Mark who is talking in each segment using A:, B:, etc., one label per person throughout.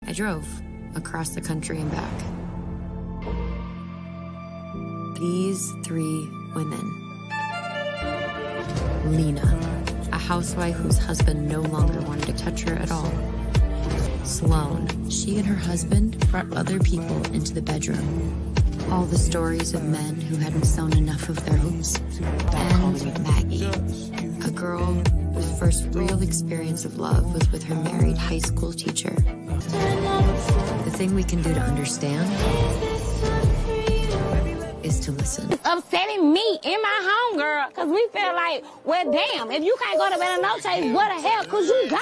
A: I drove across the country and back. These three women. Lena, a housewife whose husband no longer wanted to touch her at all. Sloane, she and her husband brought other people into the bedroom. All the stories of men who hadn't sewn enough of their hopes. And Maggie, a girl whose first real experience of love was with her married high school teacher. The thing we can do to understand is to listen.
B: It's upsetting me in my home, girl, because we feel like, well, damn, if you can't go to bed no chase, where the hell could you go?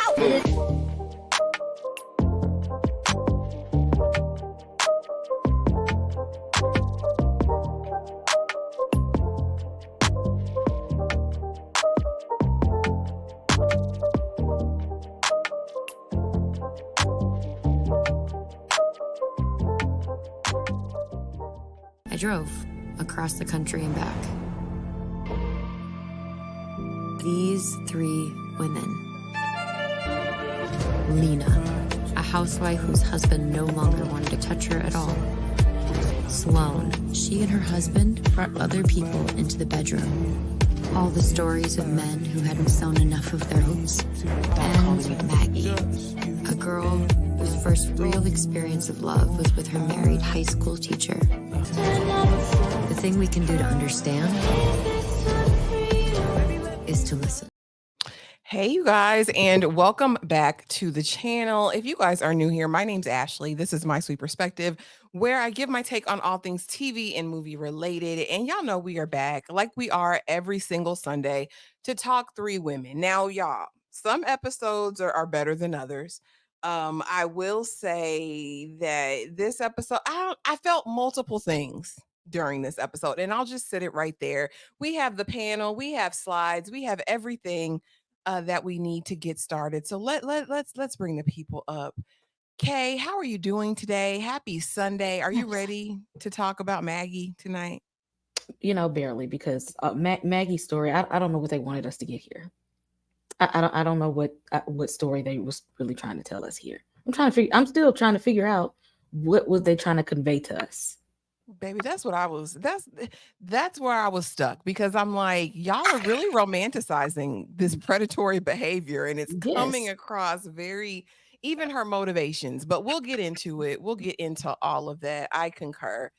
A: I drove across the country and back. These three women. Lena, a housewife whose husband no longer wanted to touch her at all. Sloane, she and her husband brought other people into the bedroom. All the stories of men who hadn't sewn enough of their hopes. And Maggie, a girl whose first real experience of love was with her married high school teacher. The thing we can do to understand is to listen.
C: Hey, you guys, and welcome back to the channel. If you guys are new here, my name's Ashley. This is My Sweet Perspective, where I give my take on all things TV and movie related. And y'all know we are back like we are every single Sunday to talk three women. Now, y'all, some episodes are better than others. I will say that this episode, I felt multiple things during this episode, and I'll just sit it right there. We have the panel, we have slides, we have everything that we need to get started. So let's bring the people up. Kay, how are you doing today? Happy Sunday. Are you ready to talk about Maggie tonight?
D: You know, barely, because Maggie's story, I don't know what they wanted us to get here. I don't know what story they was really trying to tell us here. I'm still trying to figure out what was they trying to convey to us.
C: Baby, that's where I was stuck, because I'm like, y'all are really romanticizing this predatory behavior, and it's coming across very, even her motivations, but we'll get into it. We'll get into all of that. I concur.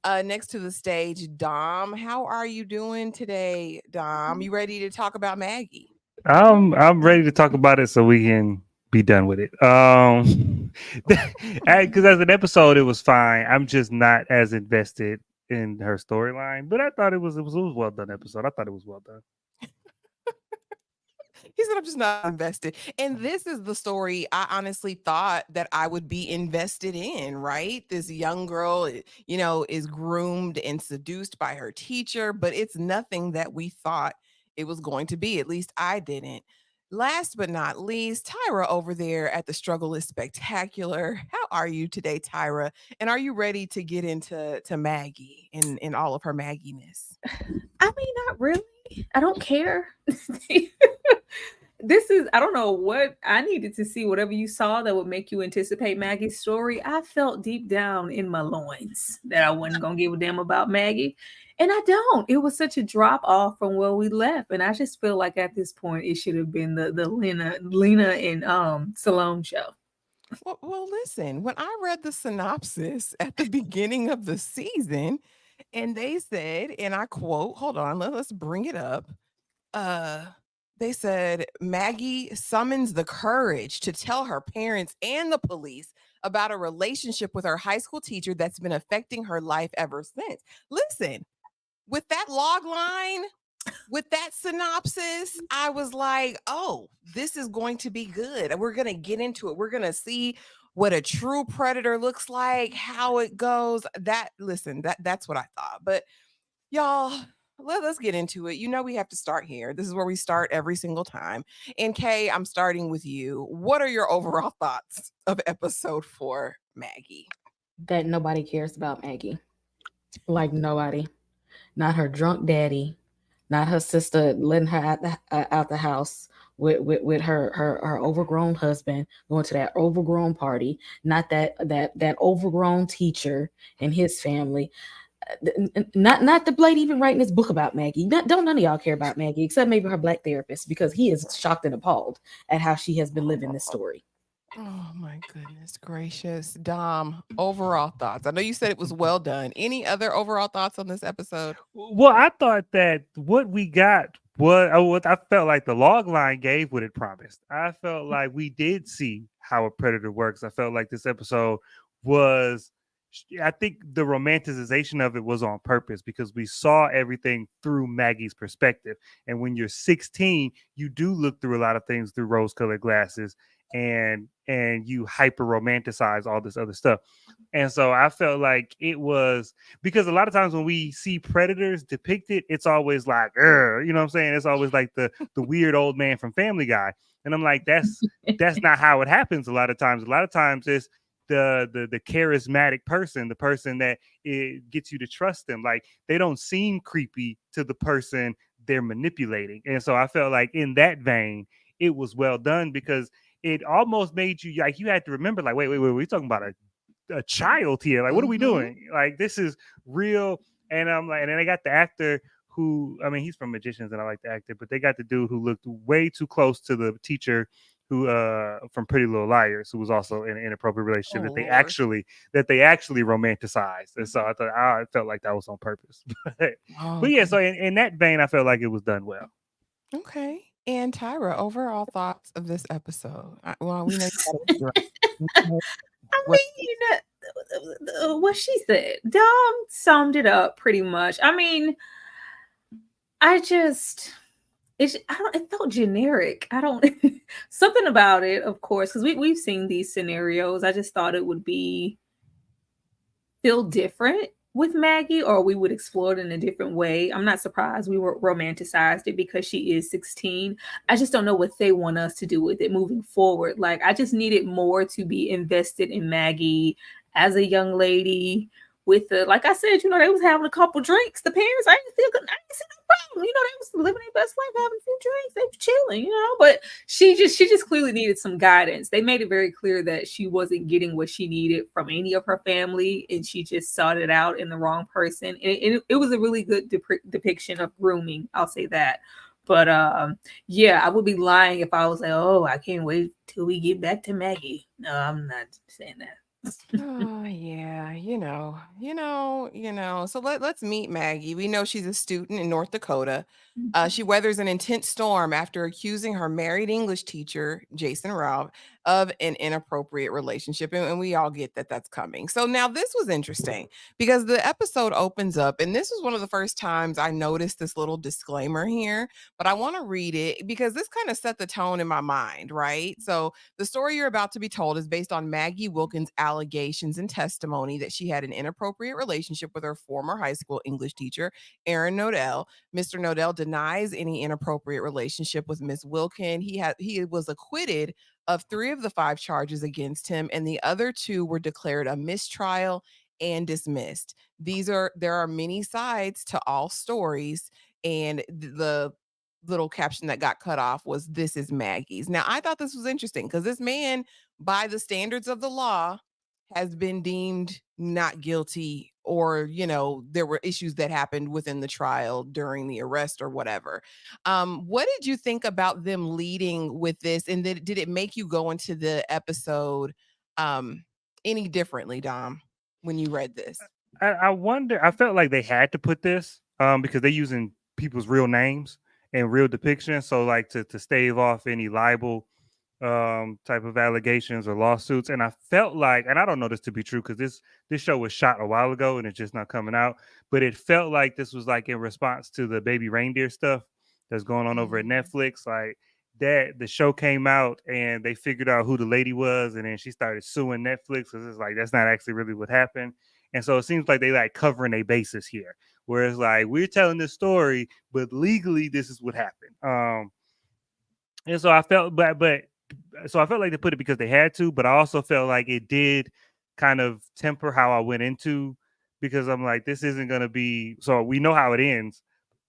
C: Next to the stage, Dom. How are you doing today, Dom? You ready to talk about Maggie?
E: I'm ready to talk about it so we can be done with it. Because as an episode, it was fine. I'm just not as invested in her storyline, but I thought it was a well done episode. I thought it was well done.
C: He said, I'm just not invested. And this is the story I honestly thought that I would be invested in, right? This young girl, is groomed and seduced by her teacher, but it's nothing that we thought it was going to be. At least I didn't. Last but not least, Tyra over there at The Struggle is Spectacular. How are you today, Tyra? And are you ready to get into Maggie and all of her Maggie-ness?
F: I mean, not really. I don't care. I don't know what I needed to see. Whatever you saw that would make you anticipate Maggie's story, I felt deep down in my loins that I wasn't going to give a damn about Maggie. And I don't. It was such a drop off from where we left. And I just feel like at this point, it should have been the Lena and Sloane show.
C: Well, listen, when I read the synopsis at the beginning of the season, and they said, and I quote, hold on, let's bring it up. They said, Maggie summons the courage to tell her parents and the police about a relationship with her high school teacher that's been affecting her life ever since. Listen, with that log line, with that synopsis, I was like, oh, this is going to be good. We're going to get into it. We're going to see what a true predator looks like, how it goes. That's what I thought. But y'all, let's get into it. You know, we have to start here. This is where we start every single time. And Kay, I'm starting with you. What are your overall thoughts of episode 4, Maggie?
D: That nobody cares about Maggie. Like nobody. Not her drunk daddy. Not her sister letting her out the house with her overgrown husband going to that overgrown party, not that overgrown teacher and his family. Not the Blade even writing this book about Maggie. Don't none of y'all care about Maggie except maybe her black therapist, because he is shocked and appalled at how she has been living this story.
C: Oh my goodness gracious. Dom, overall thoughts. I know you said it was well done. Any other overall thoughts on this episode?
E: Well, I thought that what we got what I felt like the log line gave what it promised. I felt like we did see how a predator works. I felt like this episode was, I think the romanticization of it was on purpose because we saw everything through Maggie's perspective. And when you're 16, you do look through a lot of things through rose-colored glasses, and you hyper romanticize all this other stuff. And so I felt like it was, because a lot of times when we see predators depicted, it's always like, you know what I'm saying? It's always like the weird old man from Family Guy. And I'm like, that's not how it happens a lot of times. A lot of times it's the charismatic person, the person that it gets you to trust them. Like, they don't seem creepy to the person they're manipulating. And so I felt like in that vein, it was well done, because it almost made you, like, you had to remember, like, wait, we're talking about a child here. Like, what are we doing? Like, this is real. And I'm like, and then I got the actor who, I mean, he's from Magicians and I like the actor, but they got the dude who looked way too close to the teacher who from Pretty Little Liars, who was also in an inappropriate relationship that they actually romanticized. And so I thought, I felt like that was on purpose. But yeah, so in that vein, I felt like it was done well.
C: Okay. And Tyra, overall thoughts of this episode? Well, we know you
F: I mean, what she said, Dom summed it up pretty much. I mean, it felt generic. I don't something about it, of course, because we've seen these scenarios. I just thought it would feel different with Maggie, or we would explore it in a different way. I'm not surprised we were romanticized it because she is 16. I just don't know what they want us to do with it moving forward. Like, I just needed more to be invested in Maggie as a young lady with like I said, they was having a couple drinks. The parents, I didn't see no problem. They was living their best life, having a few drinks. They were chilling, but she just clearly needed some guidance. They made it very clear that she wasn't getting what she needed from any of her family, and she just sought it out in the wrong person. And it was a really good depiction of grooming. I'll say that. But yeah, I would be lying if I was like, oh, I can't wait till we get back to Maggie. No, I'm not saying that.
C: Oh yeah, So let's meet Maggie. We know she's a student in North Dakota. She weathers an intense storm after accusing her married English teacher, Jason Ralph, of an inappropriate relationship, and we all get that that's coming. So now this was interesting because the episode opens up, and this was one of the first times I noticed this little disclaimer here, but I want to read it because this kind of set the tone in my mind, right? So the story you're about to be told is based on Maggie Wilkins' allegations and testimony that she had an inappropriate relationship with her former high school English teacher, Aaron Nodell. Mr. Nodell denies any inappropriate relationship with Miss Wilkin. He was acquitted of 3 of the 5 charges against him, and the other 2 were declared a mistrial and dismissed. There are many sides to all stories, and the little caption that got cut off was, "This is Maggie's." Now, I thought this was interesting because this man, by the standards of the law, has been deemed not guilty, or there were issues that happened within the trial during the arrest or whatever. What did you think about them leading with this, and did it make you go into the episode any differently, Dom, when you read this?
E: I wonder, I felt like they had to put this because they're using people's real names and real depictions, so like to stave off any libel type of allegations or lawsuits. And I felt like, and I don't know this to be true because this show was shot a while ago and it's just not coming out, but it felt like this was like in response to the baby reindeer stuff that's going on over at Netflix. Like, that the show came out and they figured out who the lady was, and then she started suing Netflix because it's like, that's not actually really what happened. And so it seems like they like covering a basis here, where it's like, we're telling this story, but legally this is what happened. And so I felt, so I felt like they put it because they had to, but I also felt like it did kind of temper how I went into, because I'm like, this isn't going to be, so we know how it ends,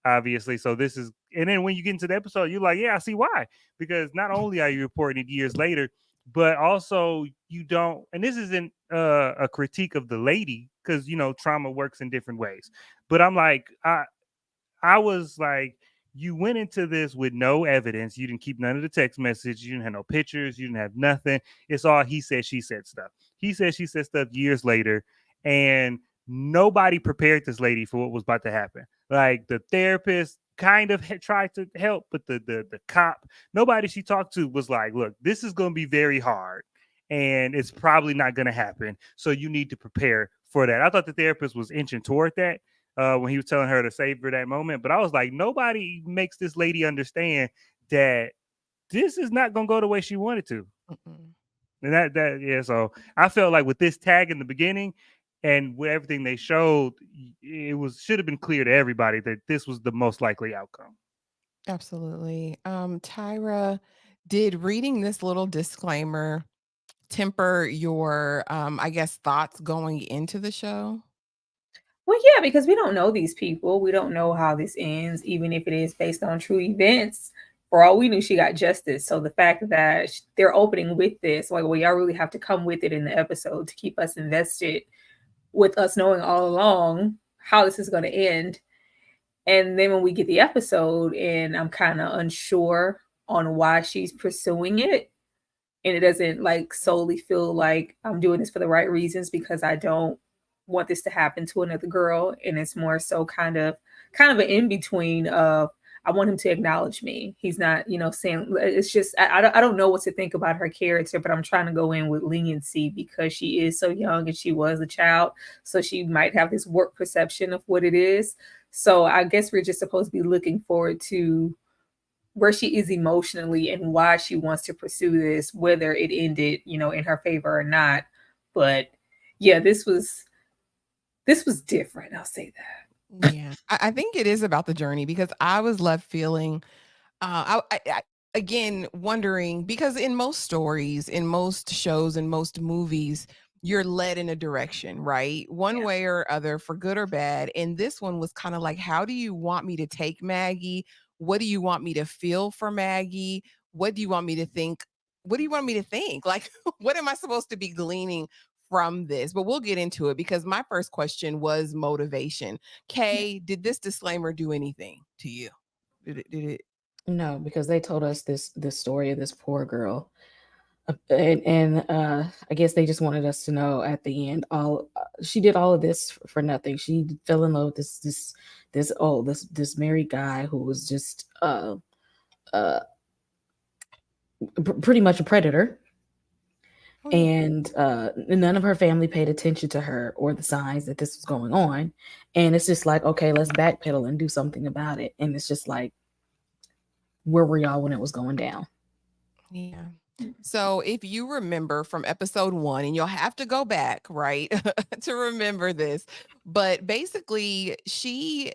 E: obviously. So this is, and then when you get into the episode, you're like, yeah, I see why. Because not only are you reporting it years later, but also you don't, and this isn't a critique of the lady, because trauma works in different ways. But I'm like, I was like, you went into this with no evidence. You didn't keep none of the text messages. You didn't have no pictures. You didn't have nothing. It's all he said, she said stuff. He said, she said stuff years later. And nobody prepared this lady for what was about to happen. Like the therapist kind of tried to help, but the cop, nobody she talked to was like, look, this is going to be very hard and it's probably not going to happen. So you need to prepare for that. I thought the therapist was inching toward that when he was telling her to savor that moment. But I was like, nobody makes this lady understand that this is not going to go the way she wanted to. Mm-mm. And yeah, so I felt like with this tag in the beginning and with everything they showed, it should have been clear to everybody that this was the most likely outcome.
C: Absolutely. Tyra, did reading this little disclaimer temper your, I guess, thoughts going into the show?
F: Well, yeah, because we don't know these people. We don't know how this ends, even if it is based on true events. For all we knew, she got justice. So the fact that they're opening with this, like, well, y'all really have to come with it in the episode to keep us invested, with us knowing all along how this is going to end. And then when we get the episode and I'm kind of unsure on why she's pursuing it, and it doesn't like solely feel like I'm doing this for the right reasons, because I don't want this to happen to another girl. And it's more so kind of an in-between of, I want him to acknowledge me. He's not, saying, it's just, I don't know what to think about her character, but I'm trying to go in with leniency because she is so young and she was a child. So she might have this warped perception of what it is. So I guess we're just supposed to be looking forward to where she is emotionally and why she wants to pursue this, whether it ended, in her favor or not. But yeah, this was different. I'll say that.
C: Yeah, I think it is about the journey, because I was left feeling, again, wondering, because in most stories, in most shows, in most movies, you're led in a direction, right? One way or other, for good or bad. And this one was kind of like, how do you want me to take Maggie? What do you want me to feel for Maggie? What do you want me to think? What do you want me to think? Like, what am I supposed to be gleaning from this? But we'll get into it, because my first question was motivation. Kay, did this disclaimer do anything to you? Did it?
D: No, because they told us this story of this poor girl, and I guess they just wanted us to know at the end, she did all of this for nothing. She fell in love with this married guy who was just pretty much a predator. And none of her family paid attention to her or the signs that this was going on. And it's just like, okay, let's backpedal and do something about it. And it's just like, where were y'all when it was going down?
C: Yeah. So if you remember from episode 1, and you'll have to go back, right, to remember this, but basically she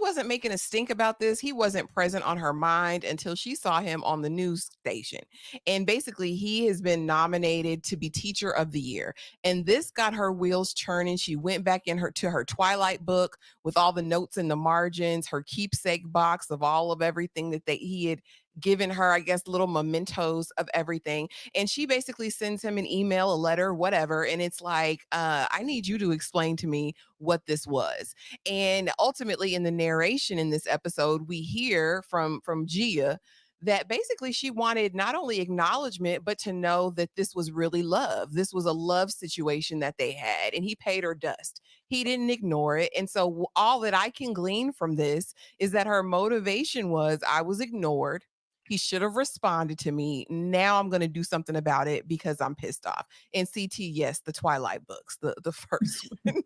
C: wasn't making a stink about this. He wasn't present on her mind until she saw him on the news station. And basically he has been nominated to be Teacher of the Year. And this got her wheels churning. She went back to her Twilight book with all the notes in the margins, her keepsake box of all of everything that he had given her, I guess, little mementos of everything. And she basically sends him an email, a letter, whatever. And it's like, I need you to explain to me what this was. And ultimately in the narration in this episode, we hear from Gia that basically she wanted not only acknowledgement, but to know that this was really love. This was a love situation that they had, and he paid her dust. He didn't ignore it. And so all that I can glean from this is that her motivation was, I was ignored. He should have responded to me. Now I'm going to do something about it because I'm pissed off. And CT, yes, the Twilight books, the first one.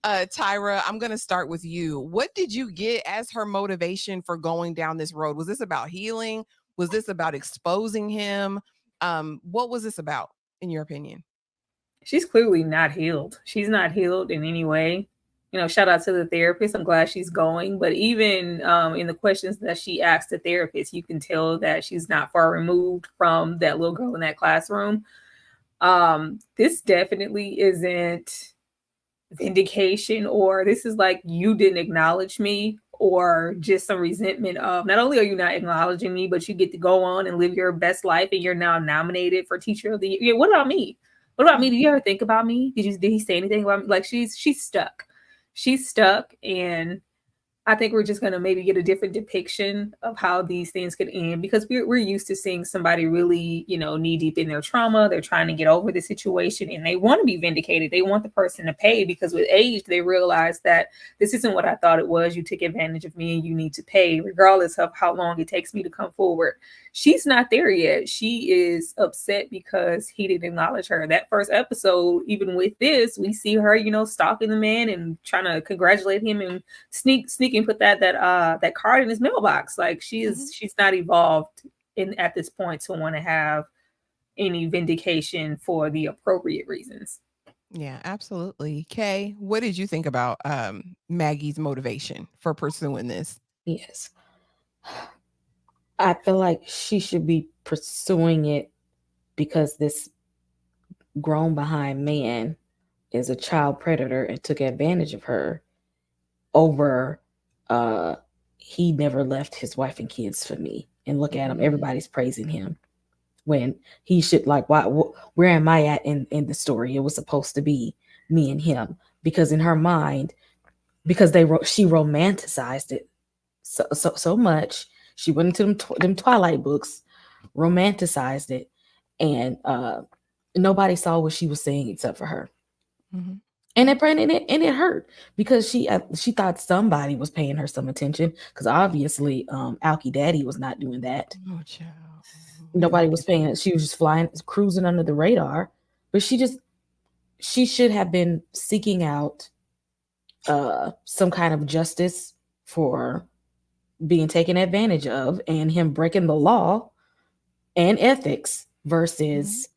C: Tyra, I'm going to start with you. What did you get as her motivation for going down this road? Was this about healing? Was this about exposing him? What was this about, in your opinion?
F: She's clearly not healed. She's not healed in any way. Shout out to the therapist. I'm glad she's going. But even in the questions that she asked the therapist, you can tell that she's not far removed from that little girl in that classroom. This definitely isn't vindication, or this is like, you didn't acknowledge me, or just some resentment of not only are you not acknowledging me, but you get to go on and live your best life and you're now nominated for Teacher of the Year. Yeah, what about me? What about me? Did you ever think about me? Did he say anything about me? Like she's stuck. She's stuck, and I think we're just going to maybe get a different depiction of how these things could end, because we're used to seeing somebody really, knee deep in their trauma. They're trying to get over the situation and they want to be vindicated. They want the person to pay, because with age, they realize that this isn't what I thought it was. You took advantage of me and you need to pay, regardless of how long it takes me to come forward. She's not there yet. She is upset because he didn't acknowledge her. That first episode, even with this, we see her, stalking the man and trying to congratulate him and sneak and put that card in his mailbox. Like she's not evolved at this point to want to have any vindication for the appropriate reasons.
C: Yeah, absolutely. Kay, what did you think about Maggie's motivation for pursuing this?
D: Yes. I feel like she should be pursuing it because this grown behind man is a child predator and took advantage of her over he never left his wife and kids for me. And look at him, everybody's praising him when he should, like, where am I at in the story? It was supposed to be me and him, because in her mind, because she romanticized it so much. She went into them Twilight books, romanticized it, and nobody saw what she was saying except for her. Mm-hmm. And it hurt, because she thought somebody was paying her some attention, because obviously Alki Daddy was not doing that.
C: Oh, child.
D: Nobody was paying it. She was just cruising under the radar. But she should have been seeking out some kind of justice for being taken advantage of and him breaking the law and ethics, versus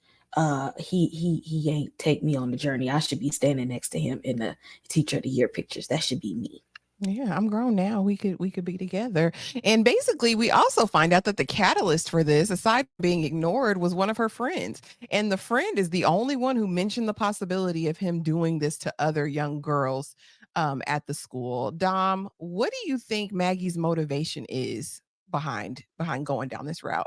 D: he ain't take me on the journey. I should be standing next to him in the Teacher of the Year pictures. That should be me.
C: Yeah, I'm grown now. We could be together. And basically, we also find out that the catalyst for this, aside from being ignored, was one of her friends. And the friend is the only one who mentioned the possibility of him doing this to other young girls at the school. Dom, what do you think Maggie's motivation is behind going down this route?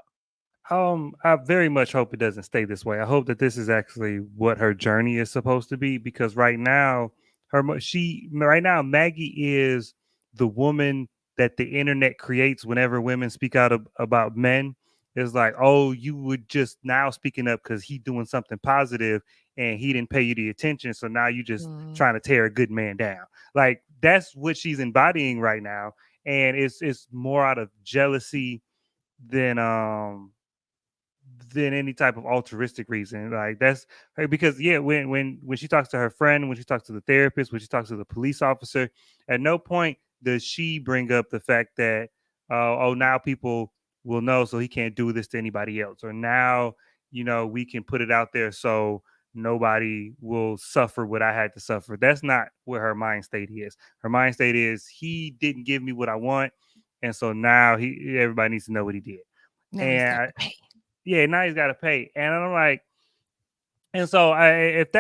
E: I very much hope it doesn't stay this way. I hope that this is actually what her journey is supposed to be, because right now, Maggie is the woman that the internet creates whenever women speak out about men. It's like, oh, you would just now speaking up because he's doing something positive and he didn't pay you the attention, so now you just trying to tear a good man down. Like, that's what she's embodying right now, and it's more out of jealousy than any type of altruistic reason. Like, that's because when she talks to her friend, when she talks to the therapist, when she talks to the police officer, at no point does she bring up the fact that now people will know, so he can't do this to anybody else, or now we can put it out there so nobody will suffer what I had to suffer. That's not where her mind state is. Her mind state is, he didn't give me what I want, and so now everybody needs to know what he did.
C: Now
E: and now he's got to pay. And I'm like, and so if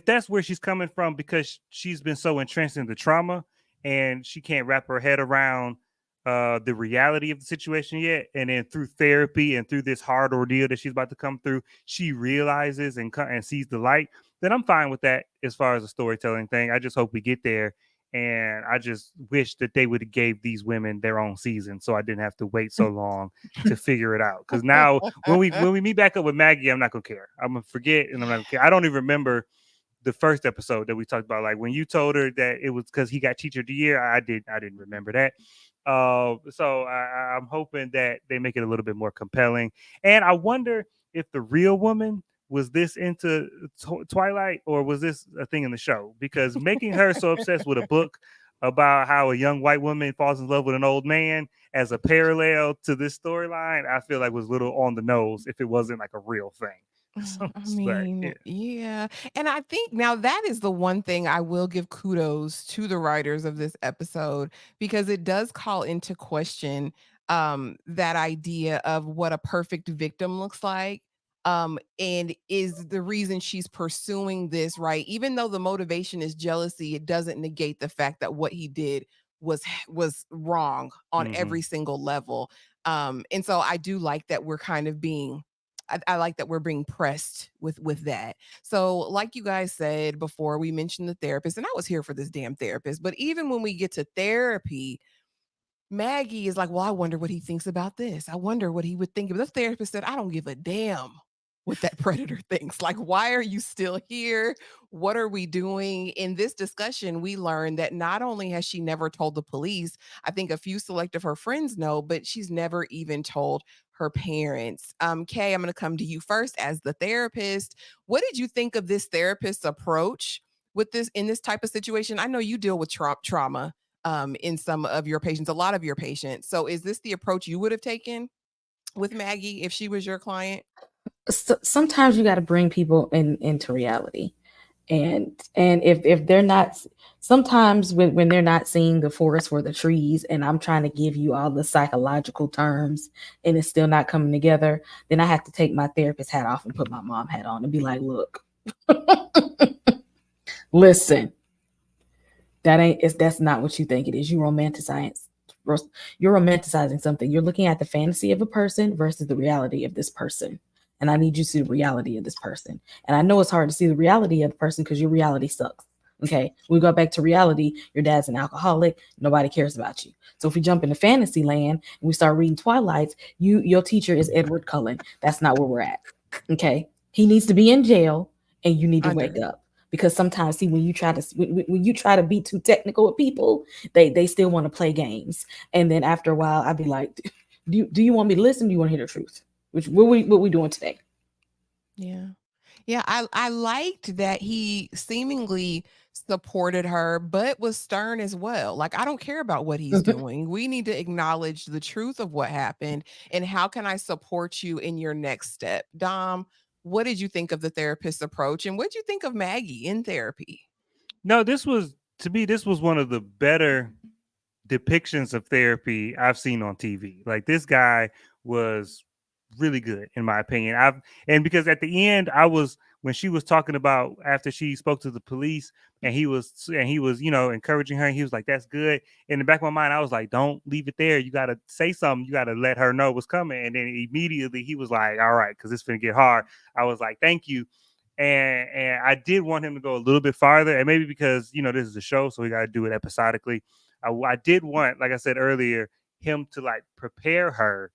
E: that's where she's coming from, because she's been so entrenched in the trauma and she can't wrap her head around the reality of the situation yet, and then through therapy and through this hard ordeal that she's about to come through, she realizes and sees the light, then I'm fine with that as far as a storytelling thing. I just hope we get there. And I just wish that they would have gave these women their own season, so I didn't have to wait so long to figure it out. Because now when we meet back up with Maggie, I'm not gonna care. I'm gonna forget, and I'm not gonna care. I don't even remember the first episode that we talked about. Like, when you told her that it was because he got Teacher of the Year, I didn't remember that. So I'm hoping that they make it a little bit more compelling. And I wonder if the real woman was this into Twilight, or was this a thing in the show? Because making her so obsessed with a book about how a young white woman falls in love with an old man as a parallel to this storyline, I feel like was a little on the nose if it wasn't like a real thing. So,
C: I mean, yeah. And I think now that is the one thing I will give kudos to the writers of this episode, because it does call into question that idea of what a perfect victim looks like. And is the reason she's pursuing this, right? Even though the motivation is jealousy, it doesn't negate the fact that what he did was wrong on every single level. And so I do like that we're kind of being I like that we're being pressed with that. So, like you guys said before, we mentioned the therapist, and I was here for this damn therapist. But even when we get to therapy, Maggie is like, well, I wonder what he thinks about this. I wonder what he would think. But the therapist said, I don't give a damn what that predator thinks. Like, why are you still here? What are we doing? In this discussion, we learned that not only has she never told the police, I think a few select of her friends know, but she's never even told her parents. Kay, I'm going to come to you first as the therapist. What did you think of this therapist's approach with this in this type of situation? I know you deal with trauma in some of your patients, a lot of your patients. So is this the approach you would have taken with Maggie if she was your client?
D: Sometimes you got to bring people into reality, and if they're not, sometimes when they're not seeing the forest for the trees, and I'm trying to give you all the psychological terms and it's still not coming together, then I have to take my therapist hat off and put my mom hat on and be like, look, listen, that's not what you think it is. You're romanticizing something. You're looking at the fantasy of a person versus the reality of this person. And I need you to see the reality of this person. And I know it's hard to see the reality of the person because your reality sucks. Okay. We go back to reality. Your dad's an alcoholic. Nobody cares about you. So if we jump into fantasy land and we start reading Twilight, your teacher is Edward Cullen. That's not where we're at. Okay. He needs to be in jail and you need to wake up. Because sometimes, see, when you try to be too technical with people, they still want to play games. And then after a while, I'd be like, do you want me to listen? Do you want to hear the truth? What we doing today?
C: Yeah. Yeah, I liked that he seemingly supported her, but was stern as well. Like, I don't care about what he's doing. We need to acknowledge the truth of what happened and how can I support you in your next step? Dom, what did you think of the therapist's approach and what did you think of Maggie in therapy?
E: No, this was one of the better depictions of therapy I've seen on TV. Like, this guy was really good in my opinion. And because at the end when she was talking about after she spoke to the police and he was encouraging her and he was like, that's good. In the back of my mind, I was like, don't leave it there. You got to say something. You got to let her know what's coming. And then immediately he was like, all right, because it's going to get hard. I was like, thank you. And I did want him to go a little bit farther, and maybe because this is a show, so we got to do it episodically. I did want, like I said earlier, him to like prepare her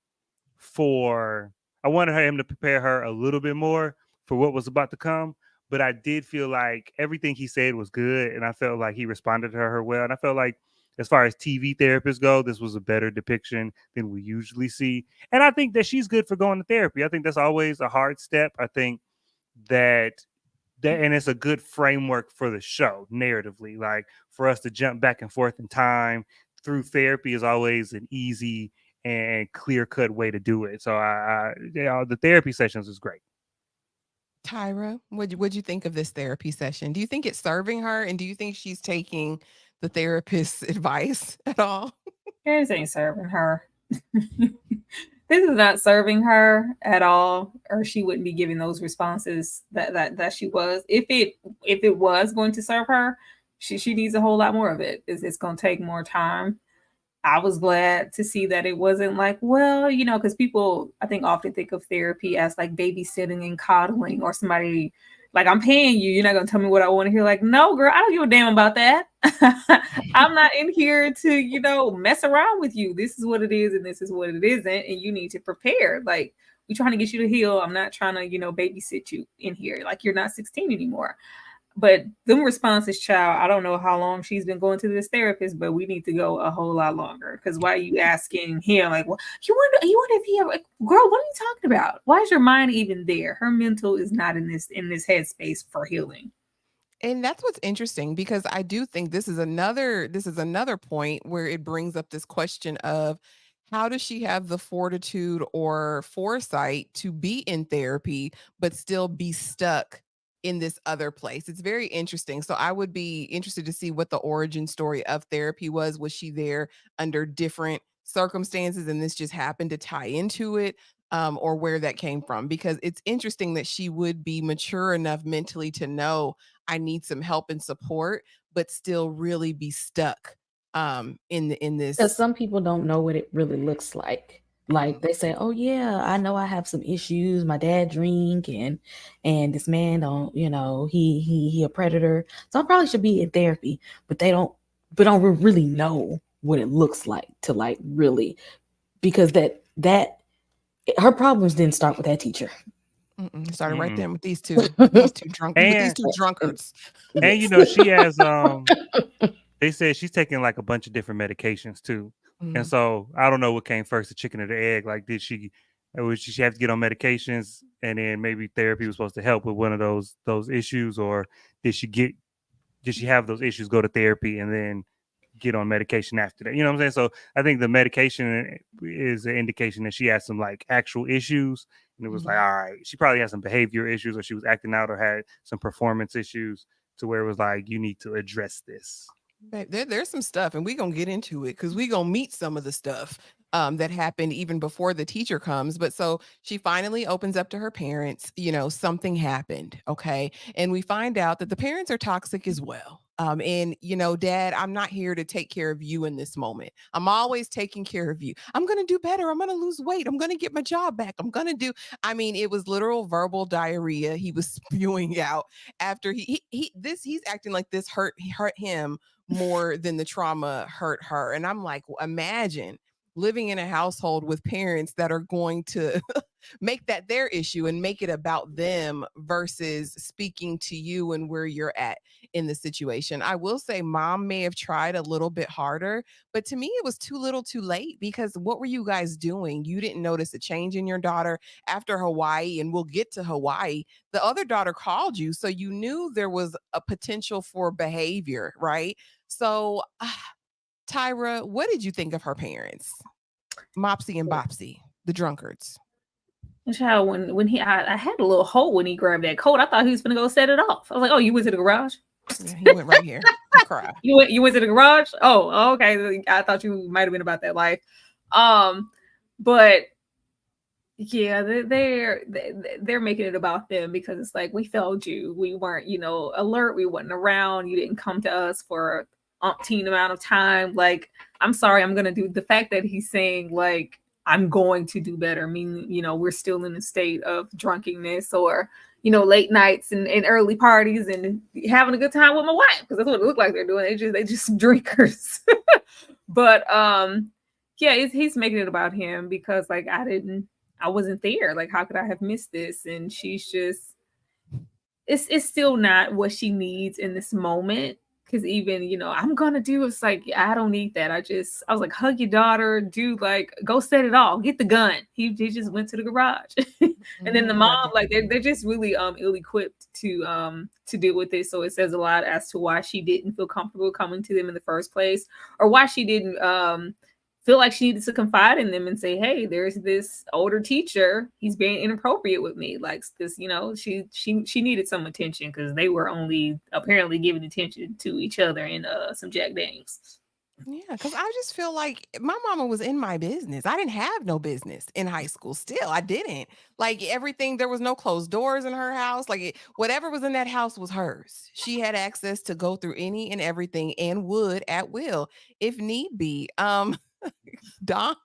E: for. I wanted him to prepare her a little bit more for what was about to come. But I did feel like everything he said was good, and I felt like he responded to her well. And I felt like, as far as TV therapists go, this was a better depiction than we usually see. And I think that she's good for going to therapy. I think that's always a hard step. I think that and it's a good framework for the show narratively. Like, for us to jump back and forth in time through therapy is always an easy and clear-cut way to do it. So the therapy sessions is great.
C: Tyra, what'd you think of this therapy session? Do you think it's serving her and do you think she's taking the therapist's advice at all?
F: This ain't serving her. This is not serving her at all, or she wouldn't be giving those responses that she was. If it was going to serve her, she needs a whole lot more of it. It's going to take more time. I was glad to see that it wasn't like, well, because people, I think, often think of therapy as like babysitting and coddling, or somebody like, I'm paying you, you're not going to tell me what I want to hear. Like, no, girl, I don't give a damn about that. I'm not in here to, mess around with you. This is what it is and this is what it isn't. And you need to prepare. Like, we're trying to get you to heal. I'm not trying to, babysit you in here. Like, you're not 16 anymore. But them responses, child, I don't know how long she's been going to this therapist, but we need to go a whole lot longer. Because why are you asking him? Like, well, you wonder if he ever, like, girl, what are you talking about? Why is your mind even there? Her mental is not in this headspace for healing.
C: And that's what's interesting because I do think this is another point where it brings up this question of how does she have the fortitude or foresight to be in therapy but still be stuck in this other place? It's very interesting. So I would be interested to see what the origin story of therapy was. Was she there under different circumstances and this just happened to tie into it? Or where that came from, because it's interesting that she would be mature enough mentally to know I need some help and support, but still really be stuck in
D: Because
C: this.
D: some people don't know what it really looks like. Like they say, "Oh yeah, I know I have some issues. My dad drink and this man don't, he a predator. So I probably should be in therapy." But they don't really know what it looks like to like really, because that her problems didn't start with that teacher.
C: It started right
E: Mm-mm.
C: then with these two
E: And
C: drunkards.
E: and
D: Yes.
E: she has they said she's taking like a bunch of different medications too. And
C: Mhm.
E: so I don't know what came first, the chicken or the egg. Like, did she have to get on medications and then maybe therapy was supposed to help with one of those issues, or did she have those issues, go to therapy, and then get on medication after that? You know what I'm saying? So I think the medication is an indication that she has some like actual issues. And it was like,
C: Mhm.
E: all right, she probably had some behavior issues, or she was acting out, or had some performance issues, to where it was like, you need to address this.
C: There's some stuff, and we're gonna get into it because we're gonna meet some of the stuff that happened even before the teacher comes. But so she finally opens up to her parents, something happened. Okay. And we find out that the parents are toxic as well. And Dad, I'm not here to take care of you in this moment. I'm always taking care of you. I'm gonna do better. I'm gonna lose weight. I'm gonna get my job back. It was literal verbal diarrhea he was spewing out after he's acting like this hurt him more than the trauma hurt her. And I'm like, imagine living in a household with parents that are going to make that their issue and make it about them versus speaking to you and where you're at in the situation. I will say mom may have tried a little bit harder, but to me it was too little too late, because what were you guys doing? You didn't notice a change in your daughter after Hawaii, and we'll get to Hawaii. The other daughter called you, so you knew there was a potential for behavior, right? So, Tyra, what did you think of her parents? Mopsy and Bopsy, the drunkards.
F: Child, I had a little hope when he grabbed that coat. I thought he was gonna go set it off. I was like, "Oh, you went to the garage?
C: Yeah, he went right here to cry.
F: You went to the garage? Oh, okay. I thought you might have been about that life." But yeah, they're making it about them, because it's like, we failed you. We weren't, alert. We wasn't around. You didn't come to us for umpteen amount of time. Like, I'm sorry. I'm gonna do the fact that he's saying like, I'm going to do better. I mean, we're still in a state of drunkenness, or late nights and early parties and having a good time with my wife, because that's what it looked like they're doing. They just drinkers. But yeah, he's making it about him, because like, I wasn't there. Like, how could I have missed this? And she's just, it's still not what she needs in this moment. Because even, I'm gonna do, it's like, I don't need that. I was like, hug your daughter, do like, go set it off, get the gun. He just went to the garage. And then the mom, like, they're just really ill-equipped to deal with this. So it says a lot as to why she didn't feel comfortable coming to them in the first place, or why she didn't feel like she needed to confide in them and say, "Hey, there's this older teacher. He's being inappropriate with me." Like this, she needed some attention, because they were only apparently giving attention to each other in some Jack Daniels.
C: Yeah, because I just feel like my mama was in my business. I didn't have no business in high school. Still, I didn't. Like everything, there was no closed doors in her house. Whatever was in that house was hers. She had access to go through any and everything, and would at will if need be. Dom,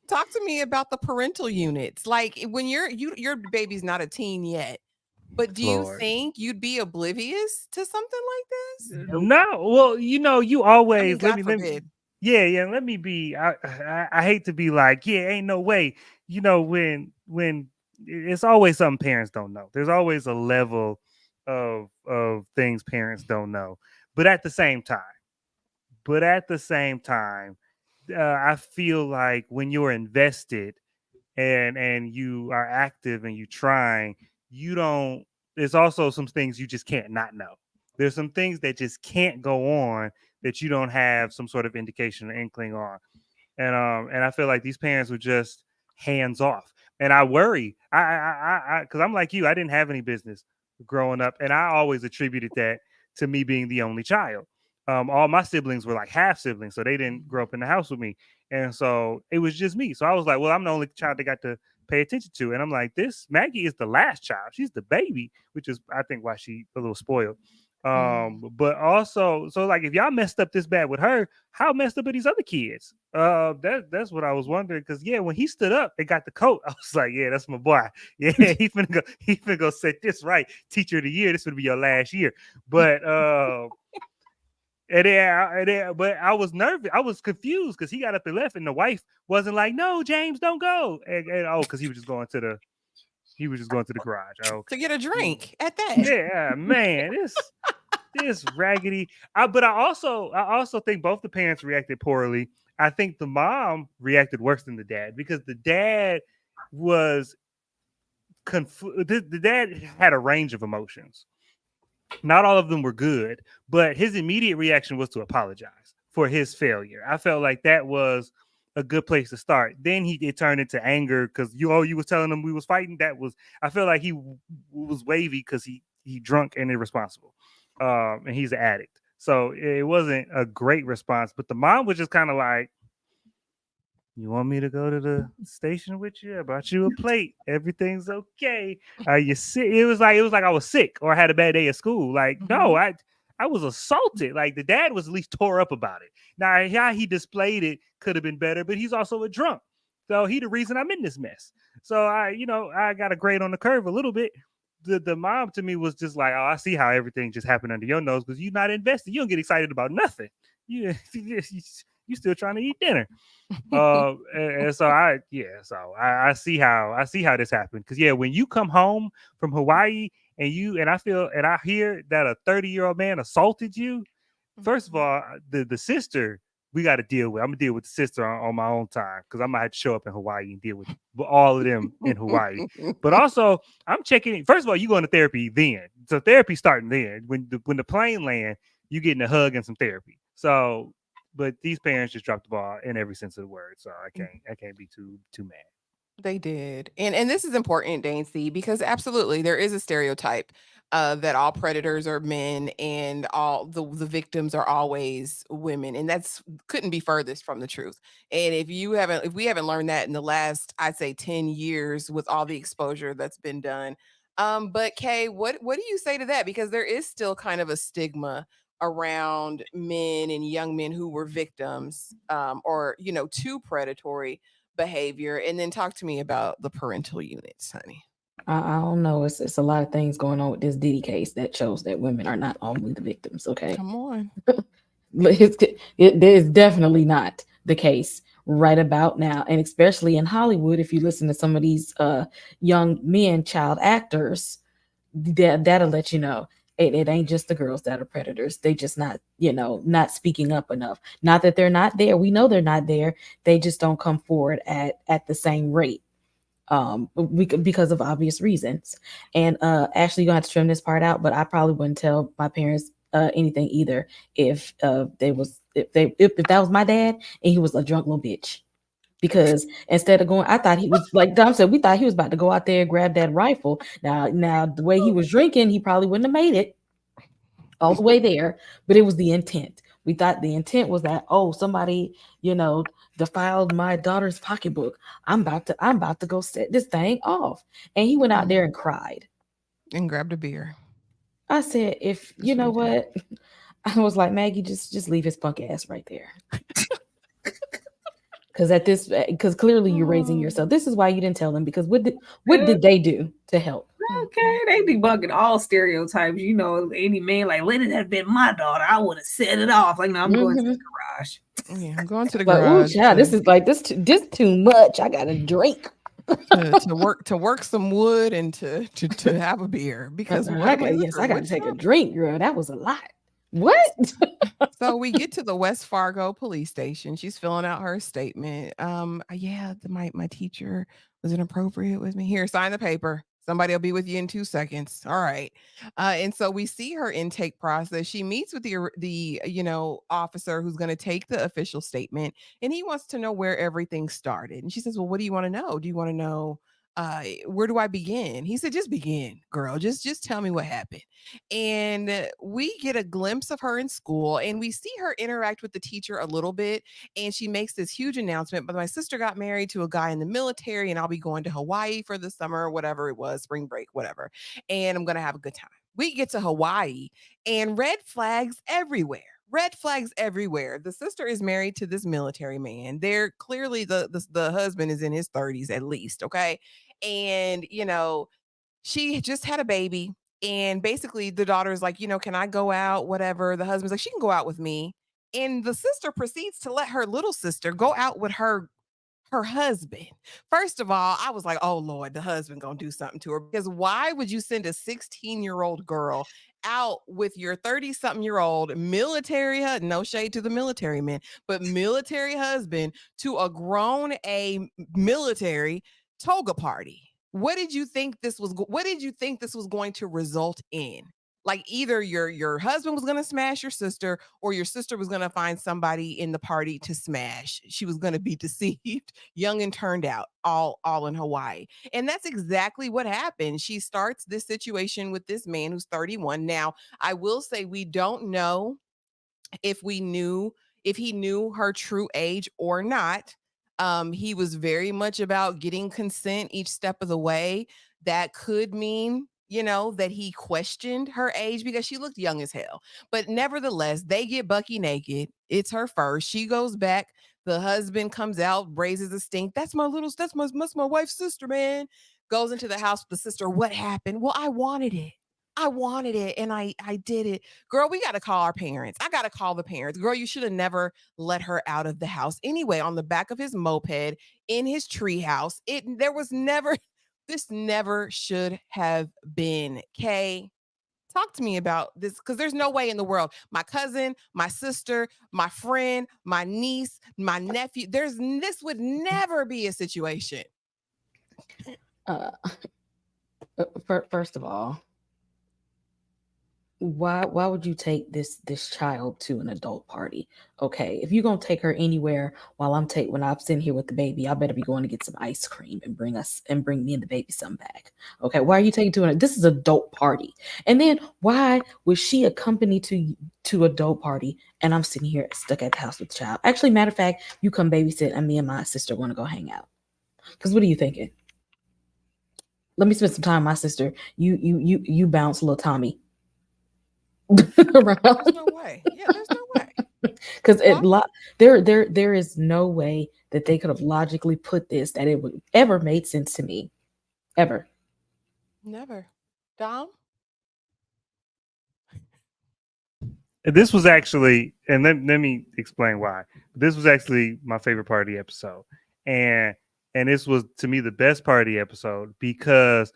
C: talk to me about the parental units. Like when your baby's not a teen yet, but do you
E: Lord.
C: think you'd be oblivious to something like this?
E: No, well, you
C: I mean,
E: always
C: God forbid.
E: yeah, let me be. I hate to be like, yeah, ain't no way. When it's always something parents don't know. There's always a level of things parents don't know. But at the same time, I feel like when you're invested and you are active and you trying, you don't. There's also some things you just can't not know. There's some things that just can't go on that you don't have some sort of indication or inkling on. And I feel like these parents were just hands off. And I worry, because I'm like you, I didn't have any business growing up, and I always attributed that to me being the only child. All my siblings were like half siblings, so they didn't grow up in the house with me, and so it was just me. So I was like, well, I'm the only child they got to pay attention to, and I'm like, this Maggie is the last child. She's the baby, which is I think why she a little spoiled. But also, so like if y'all messed up this bad with her, how messed up are these other kids? That's what I was wondering. Because yeah, when he stood up and got the coat, I was like, yeah, that's my boy. Yeah, he finna go set this right. Teacher of the year, this would be your last year. But but I was nervous. I was confused because he got up and left, and the wife wasn't like, "No, James, don't go." And because he was just going to the garage. Oh,
C: To get a drink at that.
E: yeah, man, this raggedy. But I also think both the parents reacted poorly. I think the mom reacted worse than the dad because the dad was the dad had a range of emotions. Not all of them were good, but his immediate reaction was to apologize for his failure. I felt like that was a good place to start. Then it turned into anger because you was telling him we was fighting. I felt like he was wavy because he drunk and irresponsible, and he's an addict. So it wasn't a great response. But the mom was just kind of like, "You want me to go to the station with you? I brought you a plate. Everything's okay. Are you sick?" It was like I was sick or had a bad day at school. Like, no, I was assaulted. Like the dad was at least tore up about it. Now, how he displayed it could have been better, but he's also a drunk. So he the reason I'm in this mess. So I got a grade on the curve a little bit. The mom to me was just like, oh, I see how everything just happened under your nose because you're not invested. You don't get excited about nothing. You still trying to eat dinner. And so I see how this happened because when you come home from Hawaii and I hear that a 30-year-old man assaulted you. First of all, the sister we got to deal with. I'm gonna deal with the sister on my own time because I might have to show up in Hawaii and deal with all of them in Hawaii. But also, I'm checking. First of all, you going to therapy then, so therapy starting then. When the plane land, you getting a hug and some therapy. So, but these parents just dropped the ball in every sense of the word. So I can't be too mad.
C: They did. And this is important, Dancy, because absolutely there is a stereotype that all predators are men and all the victims are always women. And that's couldn't be furthest from the truth. And if we haven't learned that in the last, I'd say 10 years with all the exposure that's been done. But Kay, what do you say to that? Because there is still kind of a stigma around men and young men who were victims or too predatory behavior. And then talk to me about the parental units, honey.
D: I don't know. It's a lot of things going on with this Diddy case that shows that women are not only the victims. Okay,
C: Come on.
D: it is definitely not the case right about now, and especially in Hollywood. If you listen to some of these young men, child actors, that'll let you know it ain't just the girls that are predators. They just not speaking up enough. Not that they're not there. We know they're not there. They just don't come forward at the same rate. Because of obvious reasons. And Ashley, you're gonna have to trim this part out, but I probably wouldn't tell my parents anything either if that was my dad and he was a drunk little bitch. Because instead of going, I thought he was like Dom said, we thought he was about to go out there and grab that rifle. Now the way he was drinking, he probably wouldn't have made it all the way there, but it was the intent. We thought the intent was that, oh, somebody, defiled my daughter's pocketbook. I'm about to go set this thing off. And he went out there and cried.
C: And grabbed a beer.
D: I said, if you know what, I was like, Maggie, just leave his punk ass right there. Because clearly you're raising yourself. This is why you didn't tell them, because what did they do to help?
F: Okay, they debunking all stereotypes. Any man like, let it have been my daughter, I would have set it off. Like, no, I'm going to the garage.
C: Yeah, I'm going to the
D: Like,
C: garage.
D: Ooh, child, this is like this too much. I got to drink.
C: to work some wood and to have a beer because
D: I got to take a drink, girl. That was a lot. What?
C: So we get to the West Fargo police station. She's filling out her statement. My teacher was inappropriate with me. Here, sign the paper. Somebody will be with you in 2 seconds. All right. And so we see her intake process. She meets with the officer who's going to take the official statement, and he wants to know where everything started. And she says, well, what do you want to know? Do you want to know where do I begin? He said, just begin, girl. Just tell me what happened. And we get a glimpse of her in school, and we see her interact with the teacher a little bit. And she makes this huge announcement, but my sister got married to a guy in the military, and I'll be going to Hawaii for the summer, whatever it was, spring break, whatever. And I'm going to have a good time. We get to Hawaii and red flags everywhere. Red flags everywhere. The sister is married to this military man. They're clearly the husband is in his 30s at least, okay? And she just had a baby, and basically the daughter is like, can I go out? Whatever. The husband's like, she can go out with me. And the sister proceeds to let her little sister go out with her husband. First of all, I was like, oh Lord, the husband gonna do something to her. Because why would you send a 16-year-old girl out with your 30-something-year-old military no shade to the military men, but military husband to a grown military toga party? What did you think this was going to result in? Like either your husband was going to smash your sister, or your sister was going to find somebody in the party to smash. She was going to be deceived, young and turned out, all in Hawaii. And that's exactly what happened. She starts this situation with this man who's 31. Now, I will say we don't know if he knew her true age or not. He was very much about getting consent each step of the way. That could mean, that he questioned her age because she looked young as hell. But nevertheless, they get Bucky naked. It's her first. She goes back. The husband comes out, raises a stink. That's my wife's sister, man. Goes into the house with the sister. What happened? Well, I wanted it. And I did it. Girl, we got to call our parents. I got to call the parents. Girl, you should have never let her out of the house. Anyway, on the back of his moped in his treehouse, this never should have been. Kay, talk to me about this, because there's no way in the world. My cousin, my sister, my friend, my niece, my nephew, this would never be a situation.
D: First of all, why would you take this child to an adult party? Okay, if you're gonna take her anywhere when I'm sitting here with the baby, I better be going to get some ice cream and bring me and the baby some back. Okay, why are you taking this is adult party? And then why was she accompanied to adult party and I'm sitting here stuck at the house with the child? Actually, matter of fact, you come babysit and me and my sister want to go hang out. Because what are you thinking? Let me spend some time with my sister. You bounce little Tommy.
C: There's no way. Yeah, there's no way.
D: Because there is no way that they could have logically put this, that it would ever made sense to me. Ever.
C: Never. Dom?
E: This was actually, and let me explain why. This was actually my favorite part of the episode. And this was, to me, the best part of the episode, because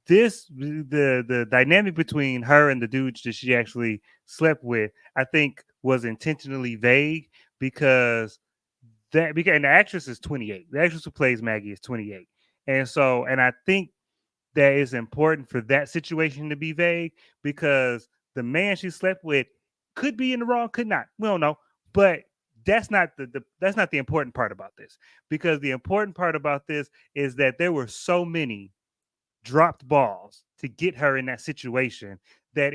E: the dynamic between her and the dudes that she actually slept with, I think, was intentionally vague, because and the actress is 28. The actress who plays Maggie is 28. And I think that it's important for that situation to be vague, because the man she slept with could be in the wrong, could not. We don't know. But that's not that's not the important part about this, because the important part about this is that there were so many dropped balls to get her in that situation, that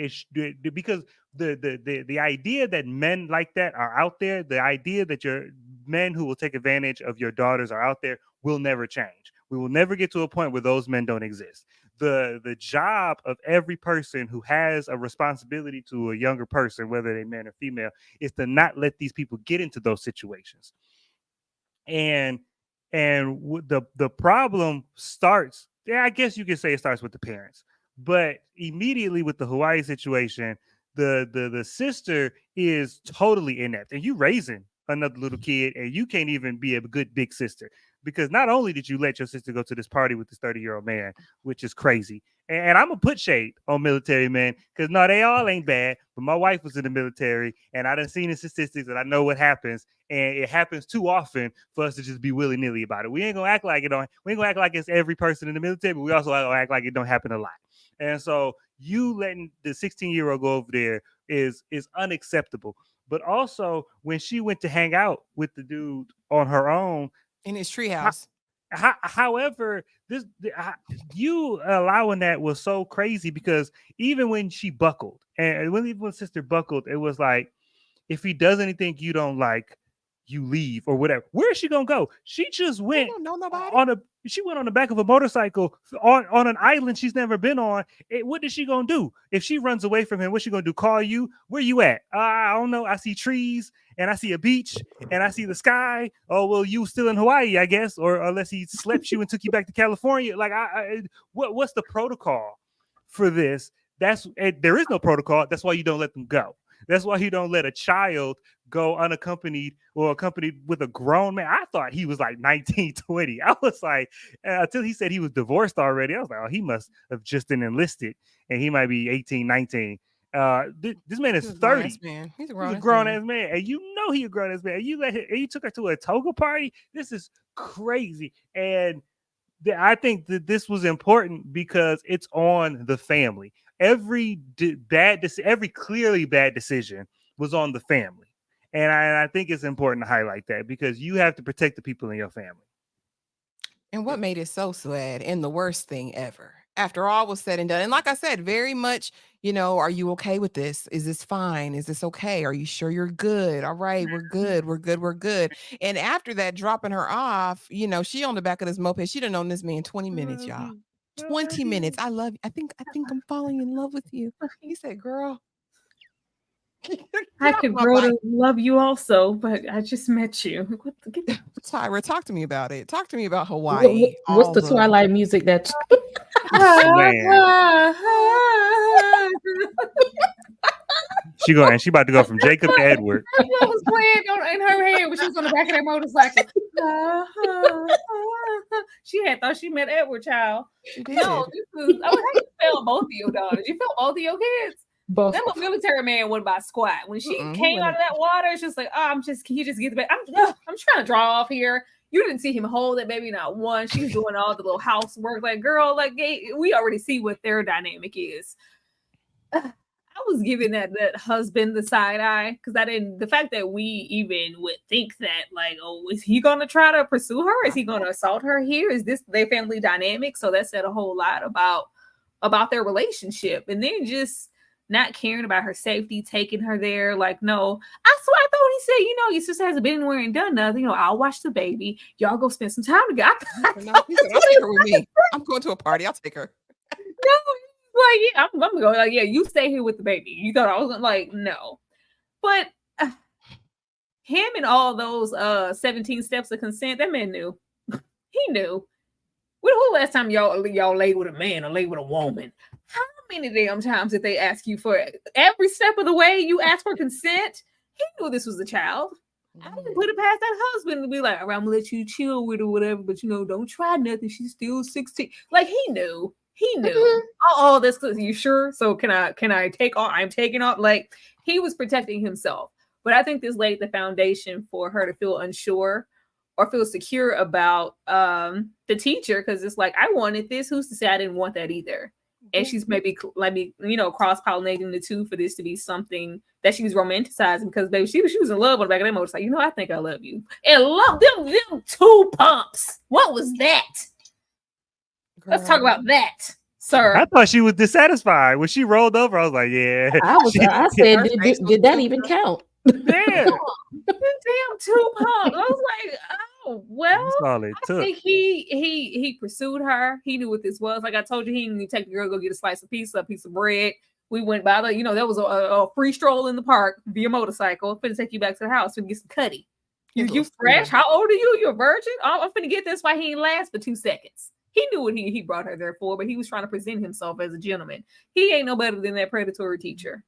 E: because the idea that men like that are out there, the idea that your men who will take advantage of your daughters are out there, will never change. We will never get to a point where those men don't exist. The job of every person who has a responsibility to a younger person, whether they're man or female, is to not let these people get into those situations. And the problem starts, I guess you could say it starts with the parents, but immediately with the Hawaii situation, the sister is totally inept, and you raising another little kid, and you can't even be a good big sister, because not only did you let your sister go to this party with this 30-year-old man, which is crazy. And I'm gonna put shade on military men, because no, they all ain't bad. But my wife was in the military, and I done seen the statistics, and I know what happens. And it happens too often for us to just be willy-nilly about it. We ain't gonna act like it don't. We ain't gonna act like it's every person in the military, but we also gonna act like it don't happen a lot. And so you letting the 16-year-old go over there is unacceptable. But also, when she went to hang out with the dude on her own
C: in his treehouse.
E: However, you allowing that was so crazy, because even when she buckled, and when sister buckled, it was like, if he does anything you don't like, you leave or whatever. Where is she gonna go? She just
C: I
E: went
C: don't know nobody.
E: she went on the back of a motorcycle on an island she's never been on. What is she gonna do if she runs away from him? What's she gonna do? Call you? Where you at? I don't know. I see trees and I see a beach and I see the sky. Oh well, you still in Hawaii, I guess, or unless he slept you and took you back to California. Like, what's the protocol for this? There is no protocol. That's why you don't let them go. That's why you don't let a child go unaccompanied or accompanied with a grown man. I thought he was like 19, 20. I was like, until he said he was divorced already, I was like, oh, he must have just been enlisted and he might be 18, 19. This man is 30.
C: Man. He's a
E: Grown
C: grown
E: ass man. And you know he a grown ass man. And you took her to a toga party. This is crazy. And I think that this was important because it's on the family. Every clearly bad decision was on the family. And I think it's important to highlight that because you have to protect the people in your family.
C: And what made it so sad and the worst thing ever, after all was said and done. And like I said, very much, are you okay with this? Is this fine? Is this okay? Are you sure you're good? All right, we're good. We're good. We're good. And after that, dropping her off, she on the back of this moped. She done known this man 20 minutes, y'all. 20 minutes. I love you. I think I'm falling in love with you. He said, girl.
F: I could grow to love you also, but I just met you.
C: Tyra, talk to me about it. Talk to me about Hawaii.
D: What's the Twilight music that?
E: She about to go from Jacob to Edward.
F: I was playing in her head when she was on the back of that motorcycle. She thought she met Edward, child.
C: She did.
F: No, how you feel both of your daughters? You feel both of your kids?
D: Both.
F: That little military man went by squat. When she came out of that water, it's just like, can you just get the baby? I'm trying to draw off here. You didn't see him hold that baby not once. She's doing all the little housework. Like, girl, like we already see what their dynamic is. I was giving that husband the side eye because the fact that we even would think that, like, oh, is he gonna try to pursue her? Is he gonna assault her here? Is this their family dynamic? So that said a whole lot about their relationship. And then just not caring about her safety, taking her there. Like, no, I swear, I thought he said, your sister hasn't been anywhere and done nothing. I'll watch the baby. Y'all go spend some time together.
C: I'll take her with me. I'm going to a party. I'll take her.
F: No, like, yeah, I'm gonna go. Like, yeah, you stay here with the baby. You thought I was like, no, but him and all those 17 steps of consent. That man knew. He knew. When the last time y'all laid with a man or laid with a woman? How many damn times did they ask you for every step of the way? You asked for consent. He knew this was a child. I didn't put it past that husband to be like, I'm gonna let you chill with her, whatever. But don't try nothing. She's still 16. Like, he knew. He knew. Mm-hmm. Oh, this. You sure? So can I take off? I'm taking off. Like, he was protecting himself. But I think this laid the foundation for her to feel unsure or feel secure about the teacher, because it's like, I wanted this. Who's to say I didn't want that either? And she's maybe cross-pollinating the two for this to be something that she's romanticizing, because baby, she was in love on the back of that motorcycle. I think I love you. And love them two pumps. What was that? Girl. Let's talk about that, sir.
E: I thought she was dissatisfied when she rolled over. I was like, yeah.
D: I said, did that even count?
E: Yeah.
F: Damn two pumps. I was like, oh well. I think he pursued her. He knew what this was. Like I told you, he didn't take the girl to go get a piece of bread. We went by that was a free stroll in the park via motorcycle. Finna take you back to the house and get some cutty. You fresh? How old are you? You're a virgin? I'm finna get this. Why he ain't last for 2 seconds? He knew what he brought her there for, but he was trying to present himself as a gentleman. He ain't no better than that predatory teacher.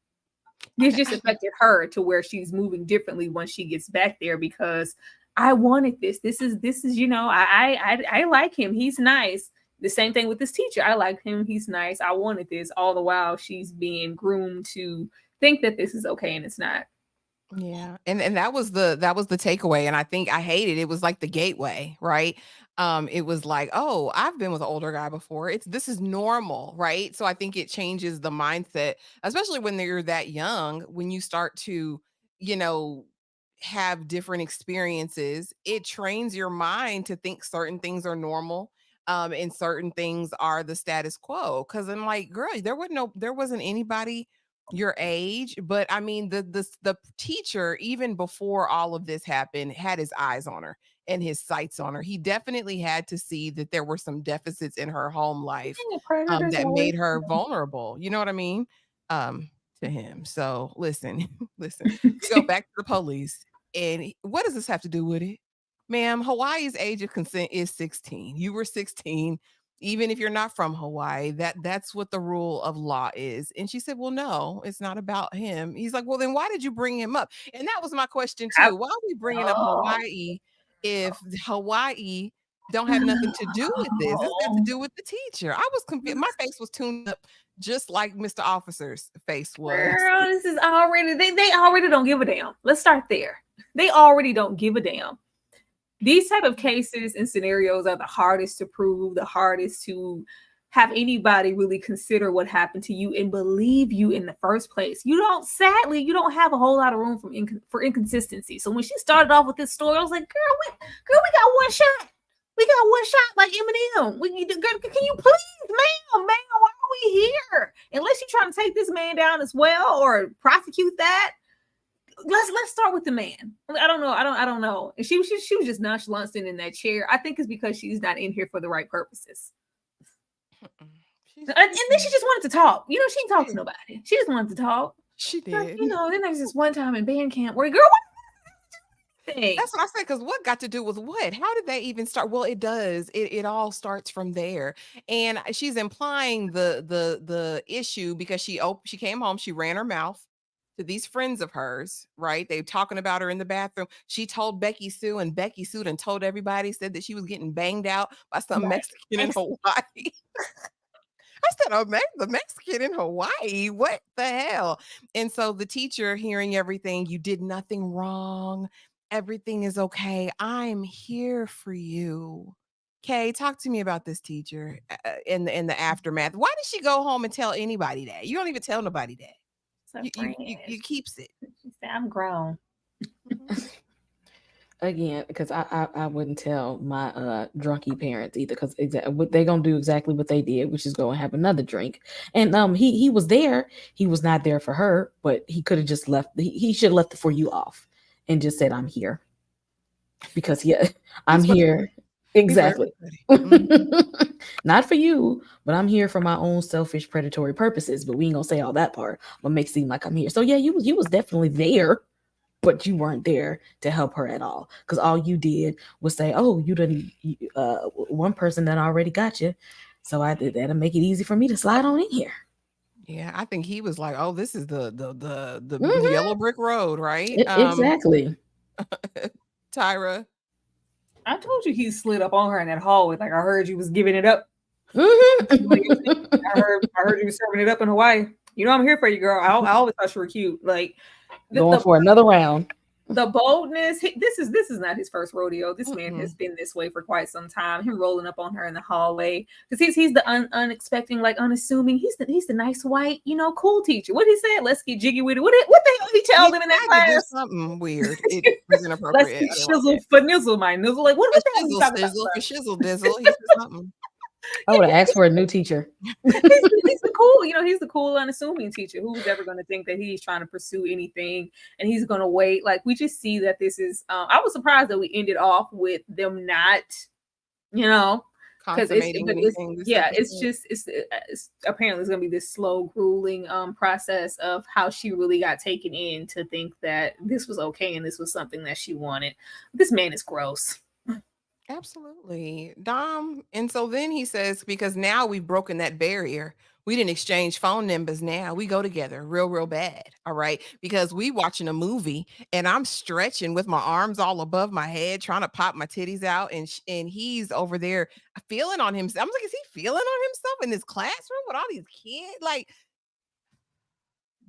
F: It's just affected her to where she's moving differently once she gets back there, because I wanted this. This is I like him. He's nice. The same thing with this teacher. I like him. He's nice. I wanted this. All the while she's being groomed to think that this is okay, and it's not.
C: Yeah. And that was the takeaway. And I think I hated it. It was like the gateway, right? It was like, oh, I've been with an older guy before. This is normal, right? So I think it changes the mindset, especially when you're that young, when you start to, have different experiences. It trains your mind to think certain things are normal. And certain things are the status quo. Cause I'm like, girl, there wasn't anybody your age, but I mean the teacher, even before all of this happened, had his eyes on her and his sights on her. He definitely had to see that there were some deficits in her home life
F: Yeah, predators
C: that
F: always.
C: made her vulnerable. You know what I mean? Um, to him. So listen, listen. We go back to the police, and what does this have to do with it, ma'am? Hawaii's age of consent is 16. You were 16 even if you're not from Hawaii, that's what the rule of law is. And she said, well, no, it's not about him. He's like, well, then why did you bring him up? And that was my question
F: I,
C: too. Why are we bringing up
F: oh,
C: Hawaii if Hawaii don't have nothing to do with this? This got to do with the teacher. I was confused. My face was tuned up just like Mr. Officer's face was.
F: girl, this is already they already don't give a damn. Let's start there. They already don't give a damn. These type of cases and scenarios are the hardest to prove, the hardest to have anybody really consider what happened to you and believe you in the first place. Sadly, you don't have a whole lot of room for inconsistency. So when she started off with this story, I was like, girl, we got one shot. We got one shot like Eminem. Girl, can you please, ma'am, why are we here? Unless you're trying to take this man down as well or prosecute that. Let's start with the man. I don't know. And she was just nonchalant sitting in that chair. I think it's because she's not in here for the right purposes. And then she just wanted to talk. She didn't talk to nobody. She just wanted to talk.
C: She did.
F: Then there was this one time in band camp where, girl,
C: that's what I said. Because what got to do with what? How did they even start? Well, it does. It all starts from there. And she's implying the issue because she came home. She ran her mouth to these friends of hers, right? They talking about her in the bathroom. She told Becky Sue, and Becky Sue and told everybody, said that she was getting banged out by some Mexican in Hawaii. I said, oh, the Mexican in Hawaii, what the hell? And so the teacher, hearing everything, you did nothing wrong. Everything is okay. I'm here for you. Kay, talk to me about this teacher in the aftermath. Why did she go home and tell anybody that? You don't even tell nobody that. You keeps it.
F: She said, I'm grown.
D: Again, because I wouldn't tell my drunky parents either, because they're gonna do exactly what they did, which is go and have another drink. And he was there. He was not there for her, but he could have just left. He should have left it for you off and just said, I'm here. Because I'm here. Exactly. Not for you, but I'm here for my own selfish predatory purposes. But we ain't gonna say all that part. But make it seem like I'm here. So yeah, you was definitely there, but you weren't there to help her at all. Because all you did was say, "Oh, you didn't. One person that already got you." So I did that to make it easy for me to slide on in here.
C: Yeah, I think he was like, "Oh, this is the yellow brick road, right?"
D: Exactly.
C: Tyra,
F: I told you he slid up on her in that hallway. Like I heard you was giving it up.
D: Mm-hmm.
F: I heard you was serving it up in Hawaii. I'm here for you, girl. I always thought you were cute. Like
D: going for another round.
F: The boldness. This is not his first rodeo. This man has been this way for quite some time. Him rolling up on her in the hallway because he's the unexpected, like unassuming. He's the nice white, cool teacher. What he said? Let's get jiggy with it. What the hell he tell them in that class?
C: Something weird. It was inappropriate.
F: Let's get shizzle for nizzle, my nizzle. Like what the hell he talking about?
C: For shizzle dizzle. He said something.
D: I would have asked for a new teacher.
F: He's the cool, he's the cool, unassuming teacher. Who's ever going to think that he's trying to pursue anything and he's going to wait? Like we just see that this is. I was surprised that we ended off with them not, because it's apparently it's going to be this slow, grueling process of how she really got taken in to think that this was okay and this was something that she wanted. This man is gross.
C: Absolutely. Dom. And so then he says, because now we've broken that barrier. We didn't exchange phone numbers. Now we go together real bad. All right. Because we watching a movie and I'm stretching with my arms all above my head, trying to pop my titties out. And he's over there feeling on himself. I'm like, is he feeling on himself in this classroom with all these kids? Like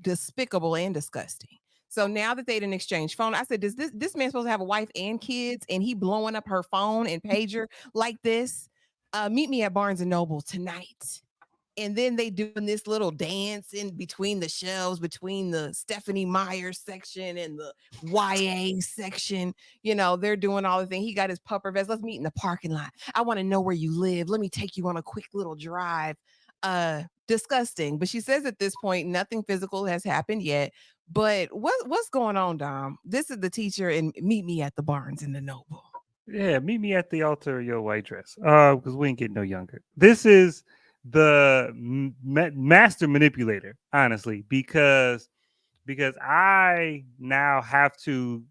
C: despicable and disgusting. So now that they didn't exchange phone, I said, does this man supposed to have a wife and kids and he blowing up her phone and pager like this? Meet me at Barnes and Noble tonight. And then they doing this little dance in between the shelves, between the Stephanie Meyer section and the YA section. They're doing all the thing. He got his pupper vest. Let's meet in the parking lot. I want to know where you live. Let me take you on a quick little drive. Disgusting. But she says at this point, nothing physical has happened yet. But what's going on, Dom? This is the teacher and meet me at the Barnes and the Noble.
E: Yeah, meet me at the altar of your white dress. Because we ain't getting no younger. This is the master manipulator, honestly, because I now have to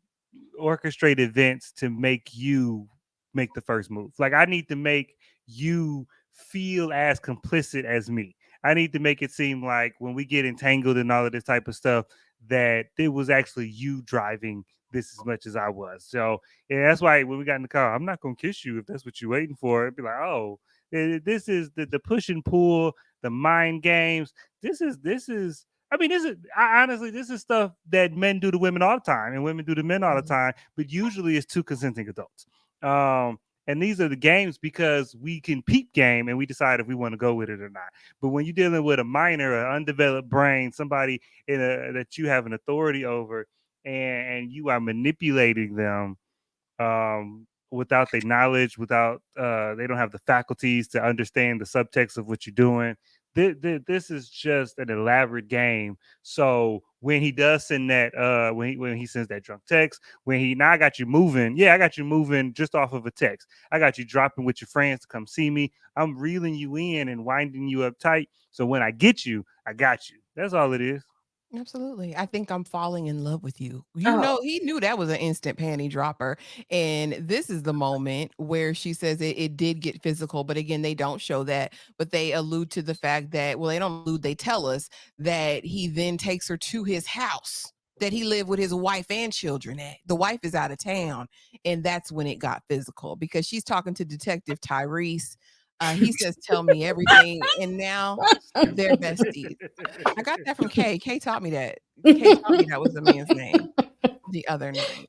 E: orchestrate events to make you make the first move. Like I need to make you feel as complicit as me. I need to make it seem like when we get entangled in all of this type of stuff, that it was actually you driving this as much as I was. So yeah, that's why when we got in the car, I'm not gonna kiss you if that's what you're waiting for. It'd be like, oh, this is the push and pull, the mind games. This is. I mean, honestly, this is stuff that men do to women all the time, and women do to men all the time. But usually, it's two consenting adults. And these are the games because we can peep game and we decide if we want to go with it or not. But when you're dealing with a minor, an undeveloped brain, somebody that you have an authority over, and you are manipulating them without their knowledge, without they don't have the faculties to understand the subtext of what you're doing. This is just an elaborate game. So when he does send that, when he sends that drunk text, I got you moving. Yeah, I got you moving just off of a text. I got you dropping with your friends to come see me. I'm reeling you in and winding you up tight. So when I get you, I got you. That's all it is.
C: Absolutely. I think I'm falling in love with you.
F: Oh.
C: He knew that was an instant panty dropper. And this is the moment where she says it did get physical. But again, they don't show that. But they allude to the fact that, well, they don't allude, they tell us that he then takes her to his house that he lived with his wife and children at. The wife is out of town. And that's when it got physical because she's talking to Detective Tyrese. He says, tell me everything. And now they're besties. I got that from Kay. Kay taught me that. Kay taught me that was the man's name the other night.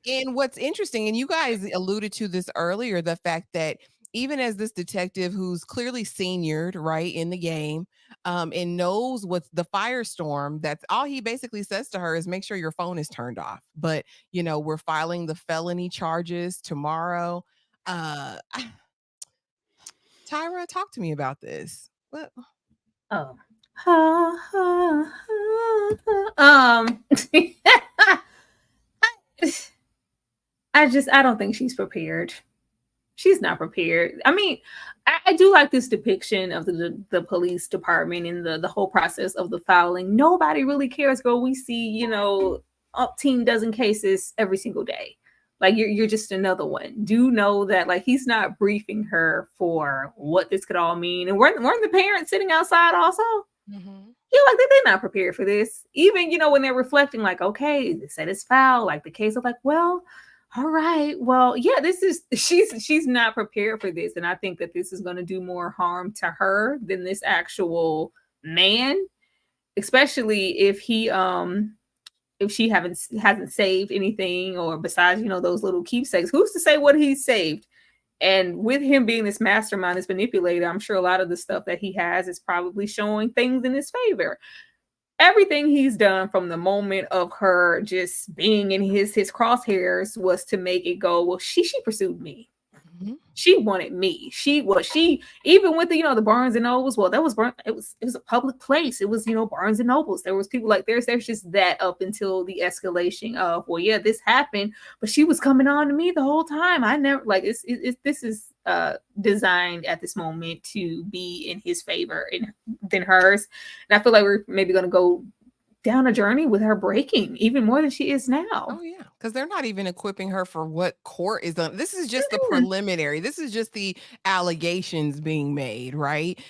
C: And what's interesting, and you guys alluded to this earlier, the fact that even as this detective who's clearly seniored, right, in the game, and knows what's the firestorm, that's all he basically says to her is make sure your phone is turned off. But, we're filing the felony charges tomorrow. Tyra, talk to me about this. What?
F: Oh. I don't think she's prepared. She's not prepared. I mean, I do like this depiction of the police department and the whole process of the filing. Nobody really cares, girl. We see, up 10 dozen cases every single day. Like you're just another one. Do know that like he's not briefing her for what this could all mean. And weren't the parents sitting outside also?
C: Mm-hmm.
F: Yeah, like they're not prepared for this. Even when they're reflecting, like, okay, they said it's foul. Like the case of like, well, all right, well, yeah, she's not prepared for this, and I think that this is going to do more harm to her than this actual man, especially if he if she hasn't saved anything or besides, those little keepsakes. Who's to say what he's saved? And with him being this mastermind, this manipulator, I'm sure a lot of the stuff that he has is probably showing things in his favor. Everything he's done from the moment of her just being in his crosshairs was to make it go, well, she pursued me.
C: Mm-hmm.
F: She wanted me. She even with the Barnes and Nobles. Well, it was a public place. It was Barnes and Nobles. There was people like there's just that up until the escalation of, well, yeah, this happened, but she was coming on to me the whole time. I never like this is designed at this moment to be in his favor than hers, and I feel like we're maybe going to go down a journey with her breaking even more than she is now.
C: Oh yeah, because they're not even equipping her for what court is on. This is just the preliminary. This is just the allegations being made, right?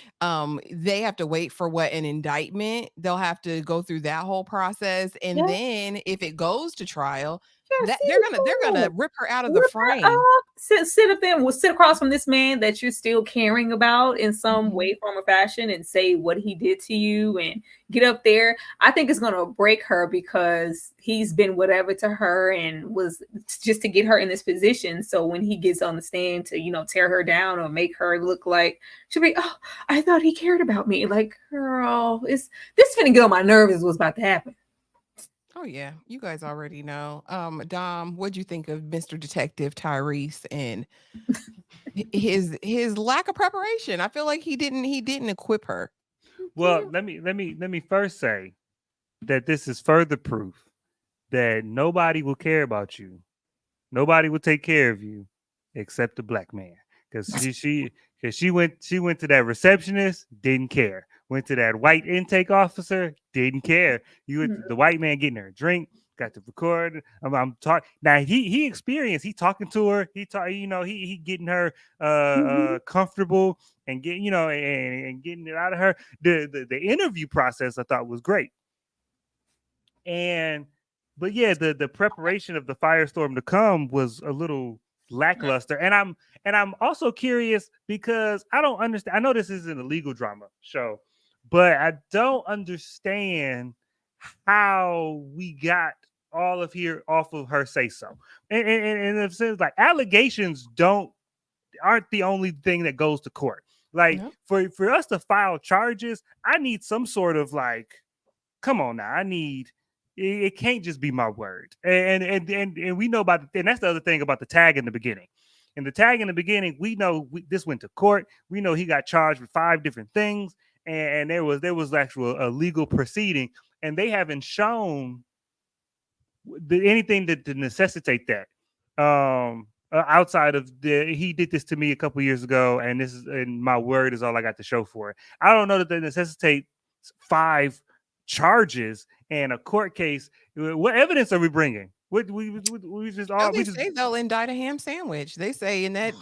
C: They have to wait for what, an indictment. They'll have to go through that whole process, and then if it goes to trial, they're gonna rip her out of the frame.
F: Sit up there and we'll sit across from this man that you're still caring about in some way, form, or fashion, and say what he did to you and get up there. I think it's gonna break her because he's been whatever to her and was just to get her in this position. So when he gets on the stand to tear her down or make her look like she'll be, oh, I thought he cared about me. Like, girl, this finna get on my nerves is what's about to happen.
C: Oh yeah, you guys already know. Dom, what'd you think of Mr. Detective Tyrese and his lack of preparation? I feel like he didn't equip her.
E: Well, let me first say that this is further proof that nobody will care about you. Nobody will take care of you except the black man. Because she went to that receptionist, didn't care. Went to that white intake officer, didn't care. You went to the white man getting her a drink, got the record. I'm talking now. He experienced. He talking to her. He talk. He getting her comfortable and getting and getting it out of her. The interview process I thought was great. And but yeah, the preparation of the firestorm to come was a little lackluster. And I'm also curious because I don't understand. I know this isn't a legal drama show, but I don't understand how we got all of here off of her say so. And in a sense, like allegations aren't the only thing that goes to court. Like
C: No.
E: for us to file charges, I need some sort of like, come on now, it can't just be my word. And we know about and that's the other thing about the tag in the beginning. In the tag in the beginning, we know this went to court. We know he got charged with 5 different things, and there was actual a legal proceeding, and they haven't shown anything to necessitate that. Outside of he did this to me a couple years ago, and my word is all I got to show for it. I don't know that they necessitate 5 charges and a court case. What evidence are we bringing? We just
C: No,
E: all
C: they
E: we just
C: say they'll indict a ham sandwich. They say in that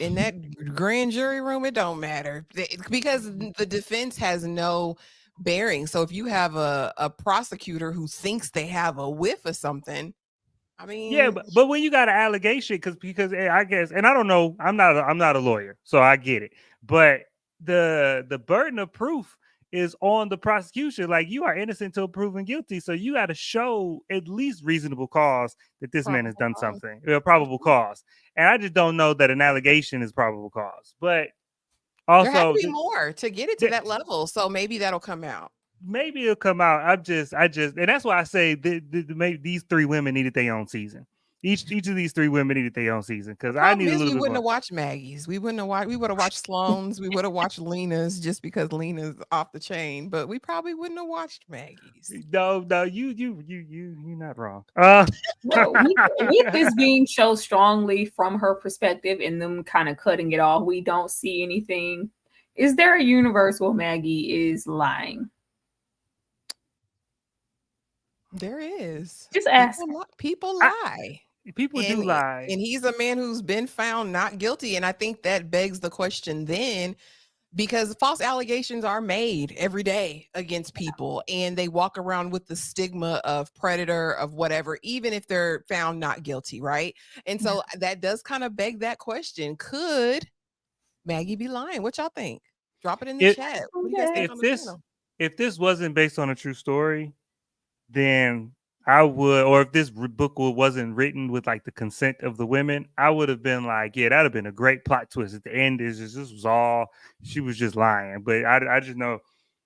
C: grand jury room, it don't matter because the defense has no bearing. So if you have a prosecutor who thinks they have a whiff of something, I
E: yeah,
C: mean,
E: but when you got an allegation, because I guess, and I don't know, I'm not a lawyer, so I get it. But the burden of proof is on the prosecution. Like you are innocent until proven guilty, so you got to show at least reasonable cause that this man has
C: probable
E: done
C: cause.
E: something, probable cause. And I just don't know that an allegation is probable cause. But
C: There had to
E: also,
C: be more to get it to that level. So maybe that'll come out.
E: maybe it'll come out. And that's why I say maybe these 3 women needed their own season. Each of these 3 women needed their own season
C: The
E: because I
C: problem
E: need a
C: is
E: little
C: we
E: bit
C: wouldn't
E: more.
C: have watched Maggie's. We wouldn't have watched. We would have watched Sloane's. We would have watched Lena's just because Lena's off the chain. But we probably wouldn't have watched Maggie's.
E: No, you're not wrong.
F: Well, with this being so strongly from her perspective and them kind of cutting it off, we don't see anything. Is there a universe where Maggie is lying?
C: There is.
F: Just ask.
C: People
E: I,
C: lie.
E: people do
C: And
E: lie.
C: and he's a man who's been found not guilty. And I think that begs the question then, because false allegations are made every day against people and they walk around with the stigma of predator of whatever, even if they're found not guilty, right? And so that does kind of beg that question. Could Maggie be lying? What y'all think? Drop it in the
E: It
C: chat. What do you guys think
E: if
C: on the
E: this
C: channel?
E: if this wasn't based on a true story, then I would, or if this book wasn't written with like the consent of the women, I would have been like, yeah, that'd have been a great plot twist at the end. Is this was all she was just lying. But I just know,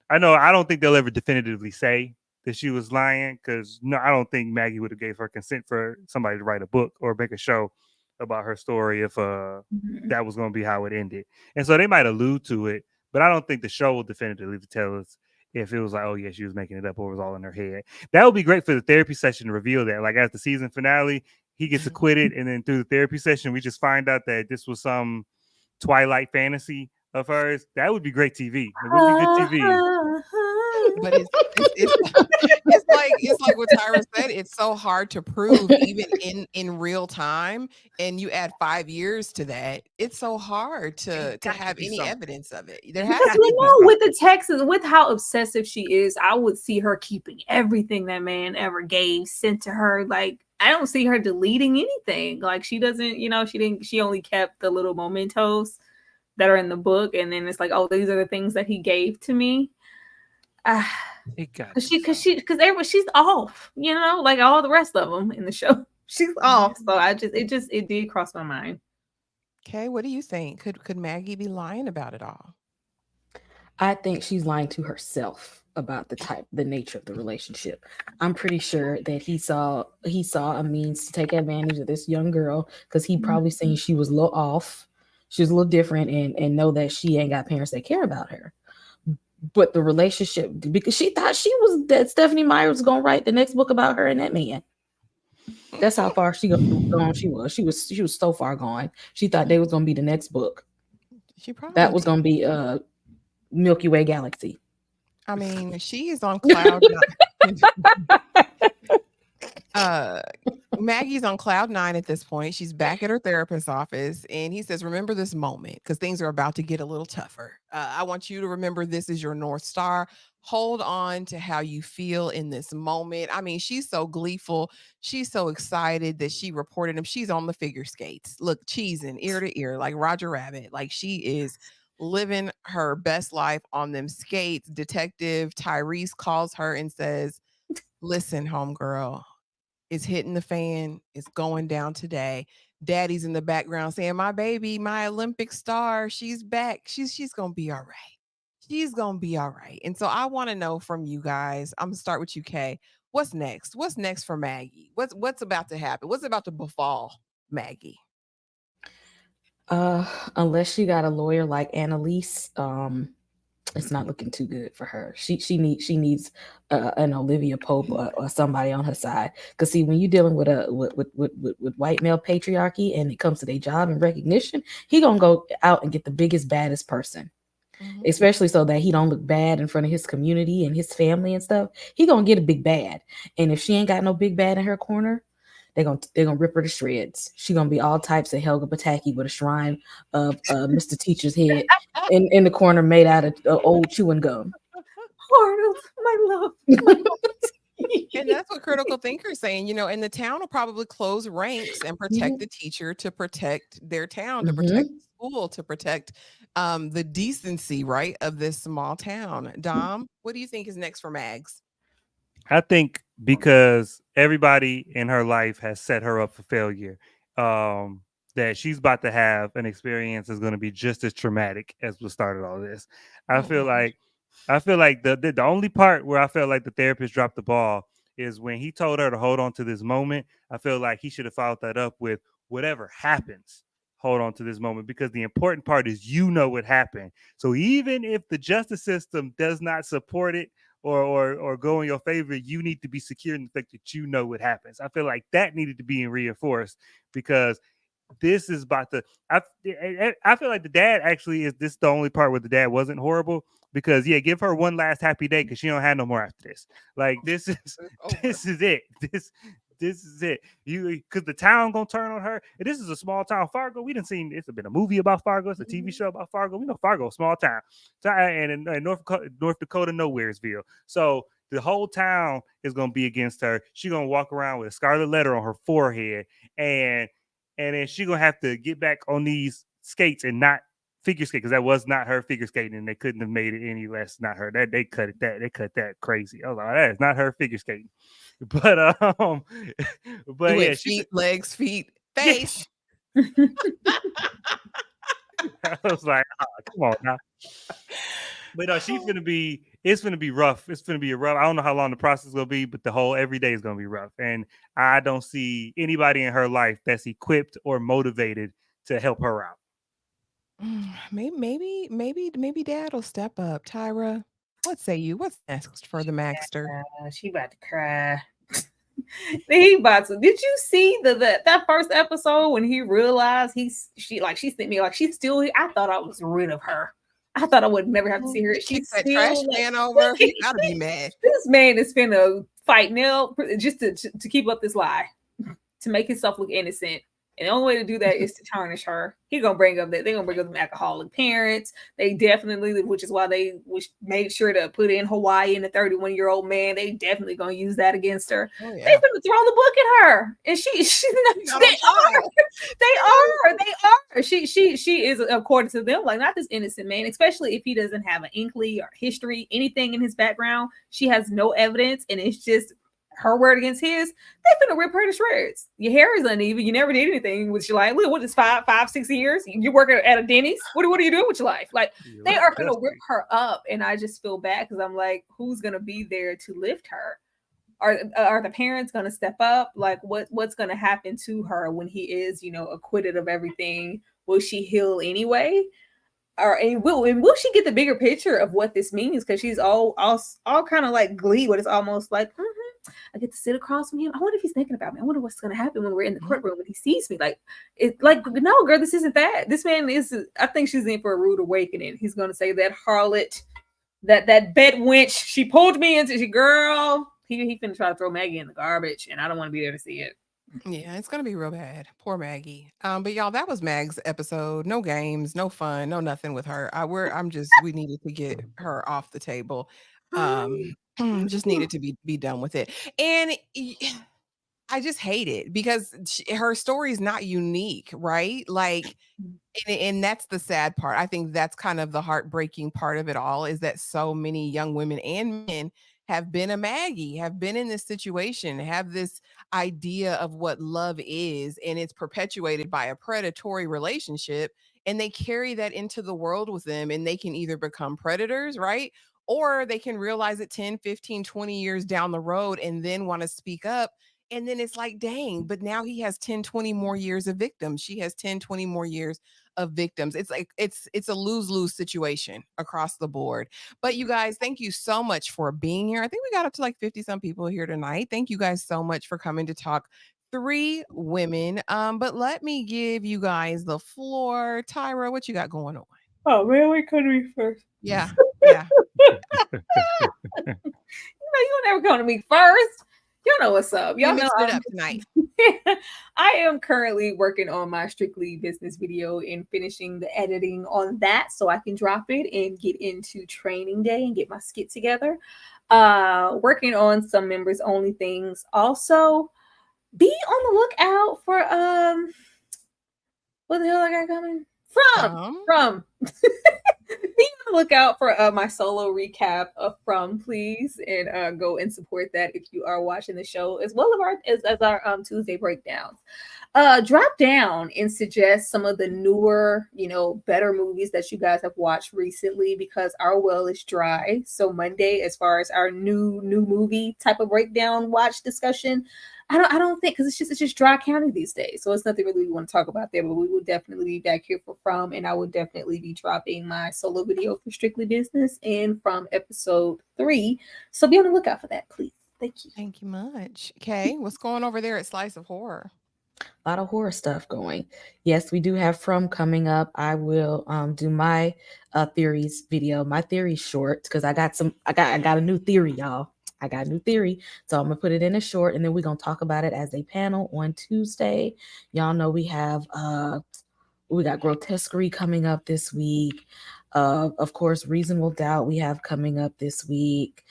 E: I don't think they'll ever definitively say that she was lying because no, I don't think Maggie would have gave her consent for somebody to write a book or make a show about her story if that was going to be how it ended. And so they might allude to it, but I don't think the show will definitively tell us if it was like, oh yeah, she was making it up or it was all in her head. That would be great for the therapy session to reveal that. Like at the season finale, he gets acquitted, and then through the therapy session, we just find out that this was some Twilight fantasy of hers. That would be great TV. It would be good TV.
C: But it's like what Tyra said. It's so hard to prove even in real time, and you add 5 years to that. It's so hard to
E: got to
C: have
E: be
C: any
E: something.
C: evidence of it. There has
F: Because
C: to
F: we
C: be
F: know
C: something.
F: with the Texans, with how obsessive she is, I would see her keeping everything that man ever gave sent to her. Like I don't see her deleting anything. Like she doesn't, she only kept the little mementos that are in the book, and then it's like, oh, these are the things that he gave to me.
E: It got
F: Because she's off, like all the rest of them in the show. She's off. So it did cross my mind.
C: Okay, what do you think? Could Maggie be lying about it all?
D: I think she's lying to herself. about the nature of the relationship. I'm pretty sure that he saw a means to take advantage of this young girl because he probably seen she was a little off, she was a little different, and know that she ain't got parents that care about her. But the relationship, because she thought that Stephanie Meyer was gonna write the next book about her and that man. That's how far gone she was. She was so far gone. She thought they was gonna be the next book.
C: She probably
D: That was
C: did.
D: gonna be Milky Way Galaxy.
C: I mean, she is on cloud nine. Maggie's on cloud nine at this point. She's back at her therapist's office, and he says, remember this moment because things are about to get a little tougher. I want you to remember this is your North Star. Hold on to how you feel in this moment. I mean, she's so gleeful. She's so excited that she reported him. She's on the figure skates. Look, cheesing ear to ear like Roger Rabbit. Like she is living her best life on them skates. Detective Tyrese calls her and says, listen, homegirl, it's hitting the fan. It's going down today. Daddy's in the background saying, my baby, my Olympic star, she's back. She's going to be all right. She's going to be all right. And so I want to know from you guys, I'm going to start with you, Kay. What's next? What's next for Maggie? What's about to happen? What's about to befall Maggie?
D: Unless she got a lawyer like Annalise, it's not looking too good for her. She needs an Olivia Pope or somebody on her side. Because see, when you're dealing with white male patriarchy and it comes to their job and recognition, he gonna go out and get the biggest, baddest person. Mm-hmm. Especially so that he don't look bad in front of his community and his family and stuff. He gonna get a big bad. And if she ain't got no big bad in her corner, they're gonna rip her to shreds. She's gonna be all types of Helga Pataki with a shrine of Mr. Teacher's head in the corner made out of old chewing gum.
F: Arnold, my love.
C: And that's what critical thinkers saying, and the town will probably close ranks and protect the teacher to protect their town, to protect the school, to protect the decency, right, of this small town. Dom, what do you think is next for Mags?
E: I think because everybody in her life has set her up for failure, that she's about to have an experience that's going to be just as traumatic as what started all this. I feel like the only part where I felt like the therapist dropped the ball is when he told her to hold on to this moment. I feel like he should have followed that up with whatever happens, hold on to this moment, because the important part is what happened. So even if the justice system does not support it or go in your favor, you need to be secure in the fact that what happens. I feel like that needed to be reinforced because this is about to. I feel like the dad actually is the only part where the dad wasn't horrible because give her one last happy day because she don't have no more after this. Like this is it. This is it. Because the town gonna turn on her. And this is a small town, Fargo. We didn't see. It's been a movie about Fargo. It's a TV show about Fargo. We know Fargo, small town, and in North Dakota, Nowheresville. So the whole town is gonna be against her. She's gonna walk around with a scarlet letter on her forehead, and then she's gonna have to get back on these skates and not figure skate because that was not her figure skating, and they couldn't have made it any less not her. That they cut that crazy. I was like, that is not her figure skating. But
C: feet, legs, feet, face.
E: I was like, come on now. But no, it's gonna be rough. It's gonna be rough. I don't know how long the process is gonna be, but the whole every day is gonna be rough. And I don't see anybody in her life that's equipped or motivated to help her out.
C: Maybe Dad will step up. Tyra, what say you? What's next for the Magster?
F: She about to cry. He about to. Did you see that first episode when he realized she sent me like she's still here? I thought I was rid of her. I thought I would never have to see her. She's
C: that trash man over. He gotta be mad.
F: This man is finna fight now just to keep up this lie, to make himself look innocent. And the only way to do that is to tarnish her. They're gonna bring up them alcoholic parents. They definitely, which is why they made sure to put in Hawaii and the 31-year-old man. They definitely gonna use that against her. Oh, yeah. They gonna throw the book at her, and they are. She is, according to them, like not this innocent man, especially if he doesn't have an inkling or history, anything in his background. She has no evidence, and it's just her word against his, they finna rip her to shreds. Your hair is uneven. You never did anything with your life. Look, what is 6 years? You're working at a Denny's. What are you doing with your life? Like, they are gonna rip her up, and I just feel bad because I'm like, who's gonna be there to lift her? Are the parents gonna step up? Like, what's gonna happen to her when he is, acquitted of everything? Will she heal anyway? And will she get the bigger picture of what this means? Because she's all kind of like Glee, but it's almost like, I get to sit across from him. I wonder if he's thinking about me. I wonder what's going to happen when we're in the courtroom when he sees me. Like, it's like, no, girl, this isn't that. This man is. I think she's in for a rude awakening. He's going to say that harlot, that bed wench. She pulled me into. Girl, he finna try to throw Maggie in the garbage, and I don't want to be there to see it.
C: Yeah, it's gonna be real bad. Poor Maggie. But y'all, that was Mag's episode. No games, no fun, no nothing with her. We needed to get her off the table. Just needed to be done with it. And I just hate it because her story is not unique, right? Like, and that's the sad part. I think that's kind of the heartbreaking part of it all, is that so many young women and men have been a Maggie, have been in this situation, have this idea of what love is, and it's perpetuated by a predatory relationship, and they carry that into the world with them, and they can either become predators, right? Or they can realize it 10, 15, 20 years down the road and then want to speak up. And then it's like, dang, but now he has 10, 20 more years of victims. She has 10, 20 more years of victims. It's like it's a lose-lose situation across the board. But you guys, thank you so much for being here. I think we got up to like 50 some people here tonight. Thank you guys so much for coming to talk Three Women. But let me give you guys the floor. Tyra, what you got going on?
F: Oh man, we could be first.
C: Yeah. Yeah.
F: You never come to me first. Y'all know what's up. Y'all know
C: it up tonight.
F: I am currently working on my Strictly Business video and finishing the editing on that so I can drop it and get into training day and get my skit together. Working on some members only things. Also, be on the lookout for what the hell I got coming? From be on the lookout for my solo recap of From, please, and go and support that if you are watching the show, as well as our Tuesday breakdowns. Drop down and suggest some of the newer, better movies that you guys have watched recently, because our well is dry. So Monday, as far as our new movie type of breakdown watch discussion, I don't think, because it's just dry county these days, so it's nothing really we want to talk about there. But we will definitely be back here for From, and I will definitely be dropping my solo video for Strictly Business and From episode 3. So be on the lookout for that, please. Thank you.
C: Thank you much. Okay, what's going over there at Slice of Horror?
D: A lot of horror stuff going. Yes, we do have From coming up. I will do my theories video, my theory short, because I got a new theory, y'all. I got a new theory, so I'm gonna put it in a short, and then we're gonna talk about it as a panel on Tuesday. Y'all know we got Grotesquerie coming up this week. Of course, Reasonable Doubt we have coming up this week.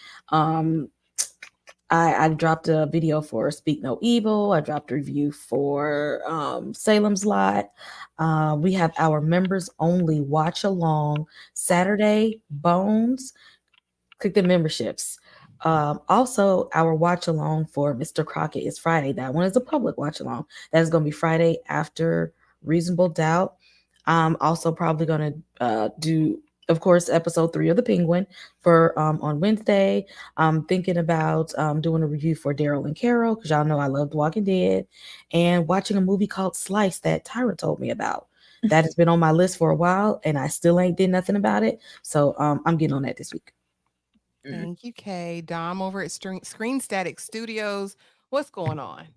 D: I dropped a video for Speak No Evil. I dropped a review for Salem's Lot. We have our members only watch along Saturday, Bones. Click the memberships. Also, our watch along for Mr. Crockett is Friday. That one is a public watch along. That is going to be Friday after Reasonable Doubt. I'm also probably going to do, of course, episode 3 of The Penguin for on Wednesday. I'm thinking about doing a review for Daryl and Carol, because y'all know I loved Walking Dead, and watching a movie called Slice that Tyra told me about. That has been on my list for a while, and I still ain't did nothing about it. So I'm getting on that this week.
C: Thank you, Kay. Dom over at Screen Static Studios. What's going on?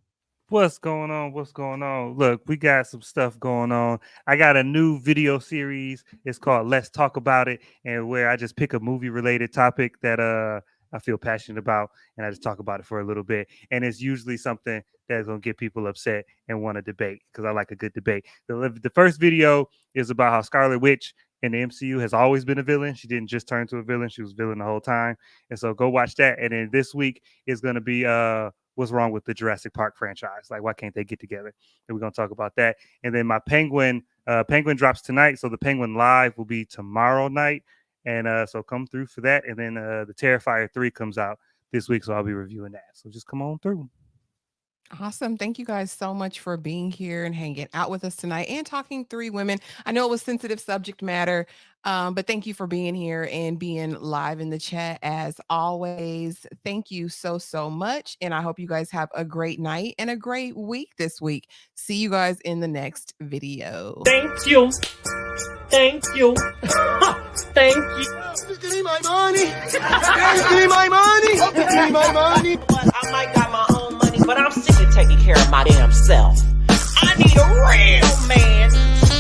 E: What's going on? Look, we got some stuff going on. I got a new video series. It's called Let's Talk About It, and where I just pick a movie related topic that I feel passionate about, and I just talk about it for a little bit. And it's usually something that's gonna get people upset and want to debate, because I like a good debate. The first video is about how Scarlet Witch in the MCU has always been a villain. She didn't just turn to a villain; she was a villain the whole time. And so go watch that. And then this week is gonna be what's wrong with the Jurassic Park franchise? Like, why can't they get together? And we're going to talk about that. And then my Penguin drops tonight. So the Penguin Live will be tomorrow night. And so come through for that. And then the Terrifier 3 comes out this week, so I'll be reviewing that. So just come on through.
C: Awesome. Thank you guys so much for being here and hanging out with us tonight and talking Three Women. I know it was sensitive subject matter, but thank you for being here and being live in the chat as always. Thank you so, so much. And I hope you guys have a great night and a great week this week. See you guys in the next video.
G: Thank you. Thank you. Thank you. Give me my money. Give me my money. Give me my money. But I might got my own money, but I'm sick of taking care of my damn self. I need a real man.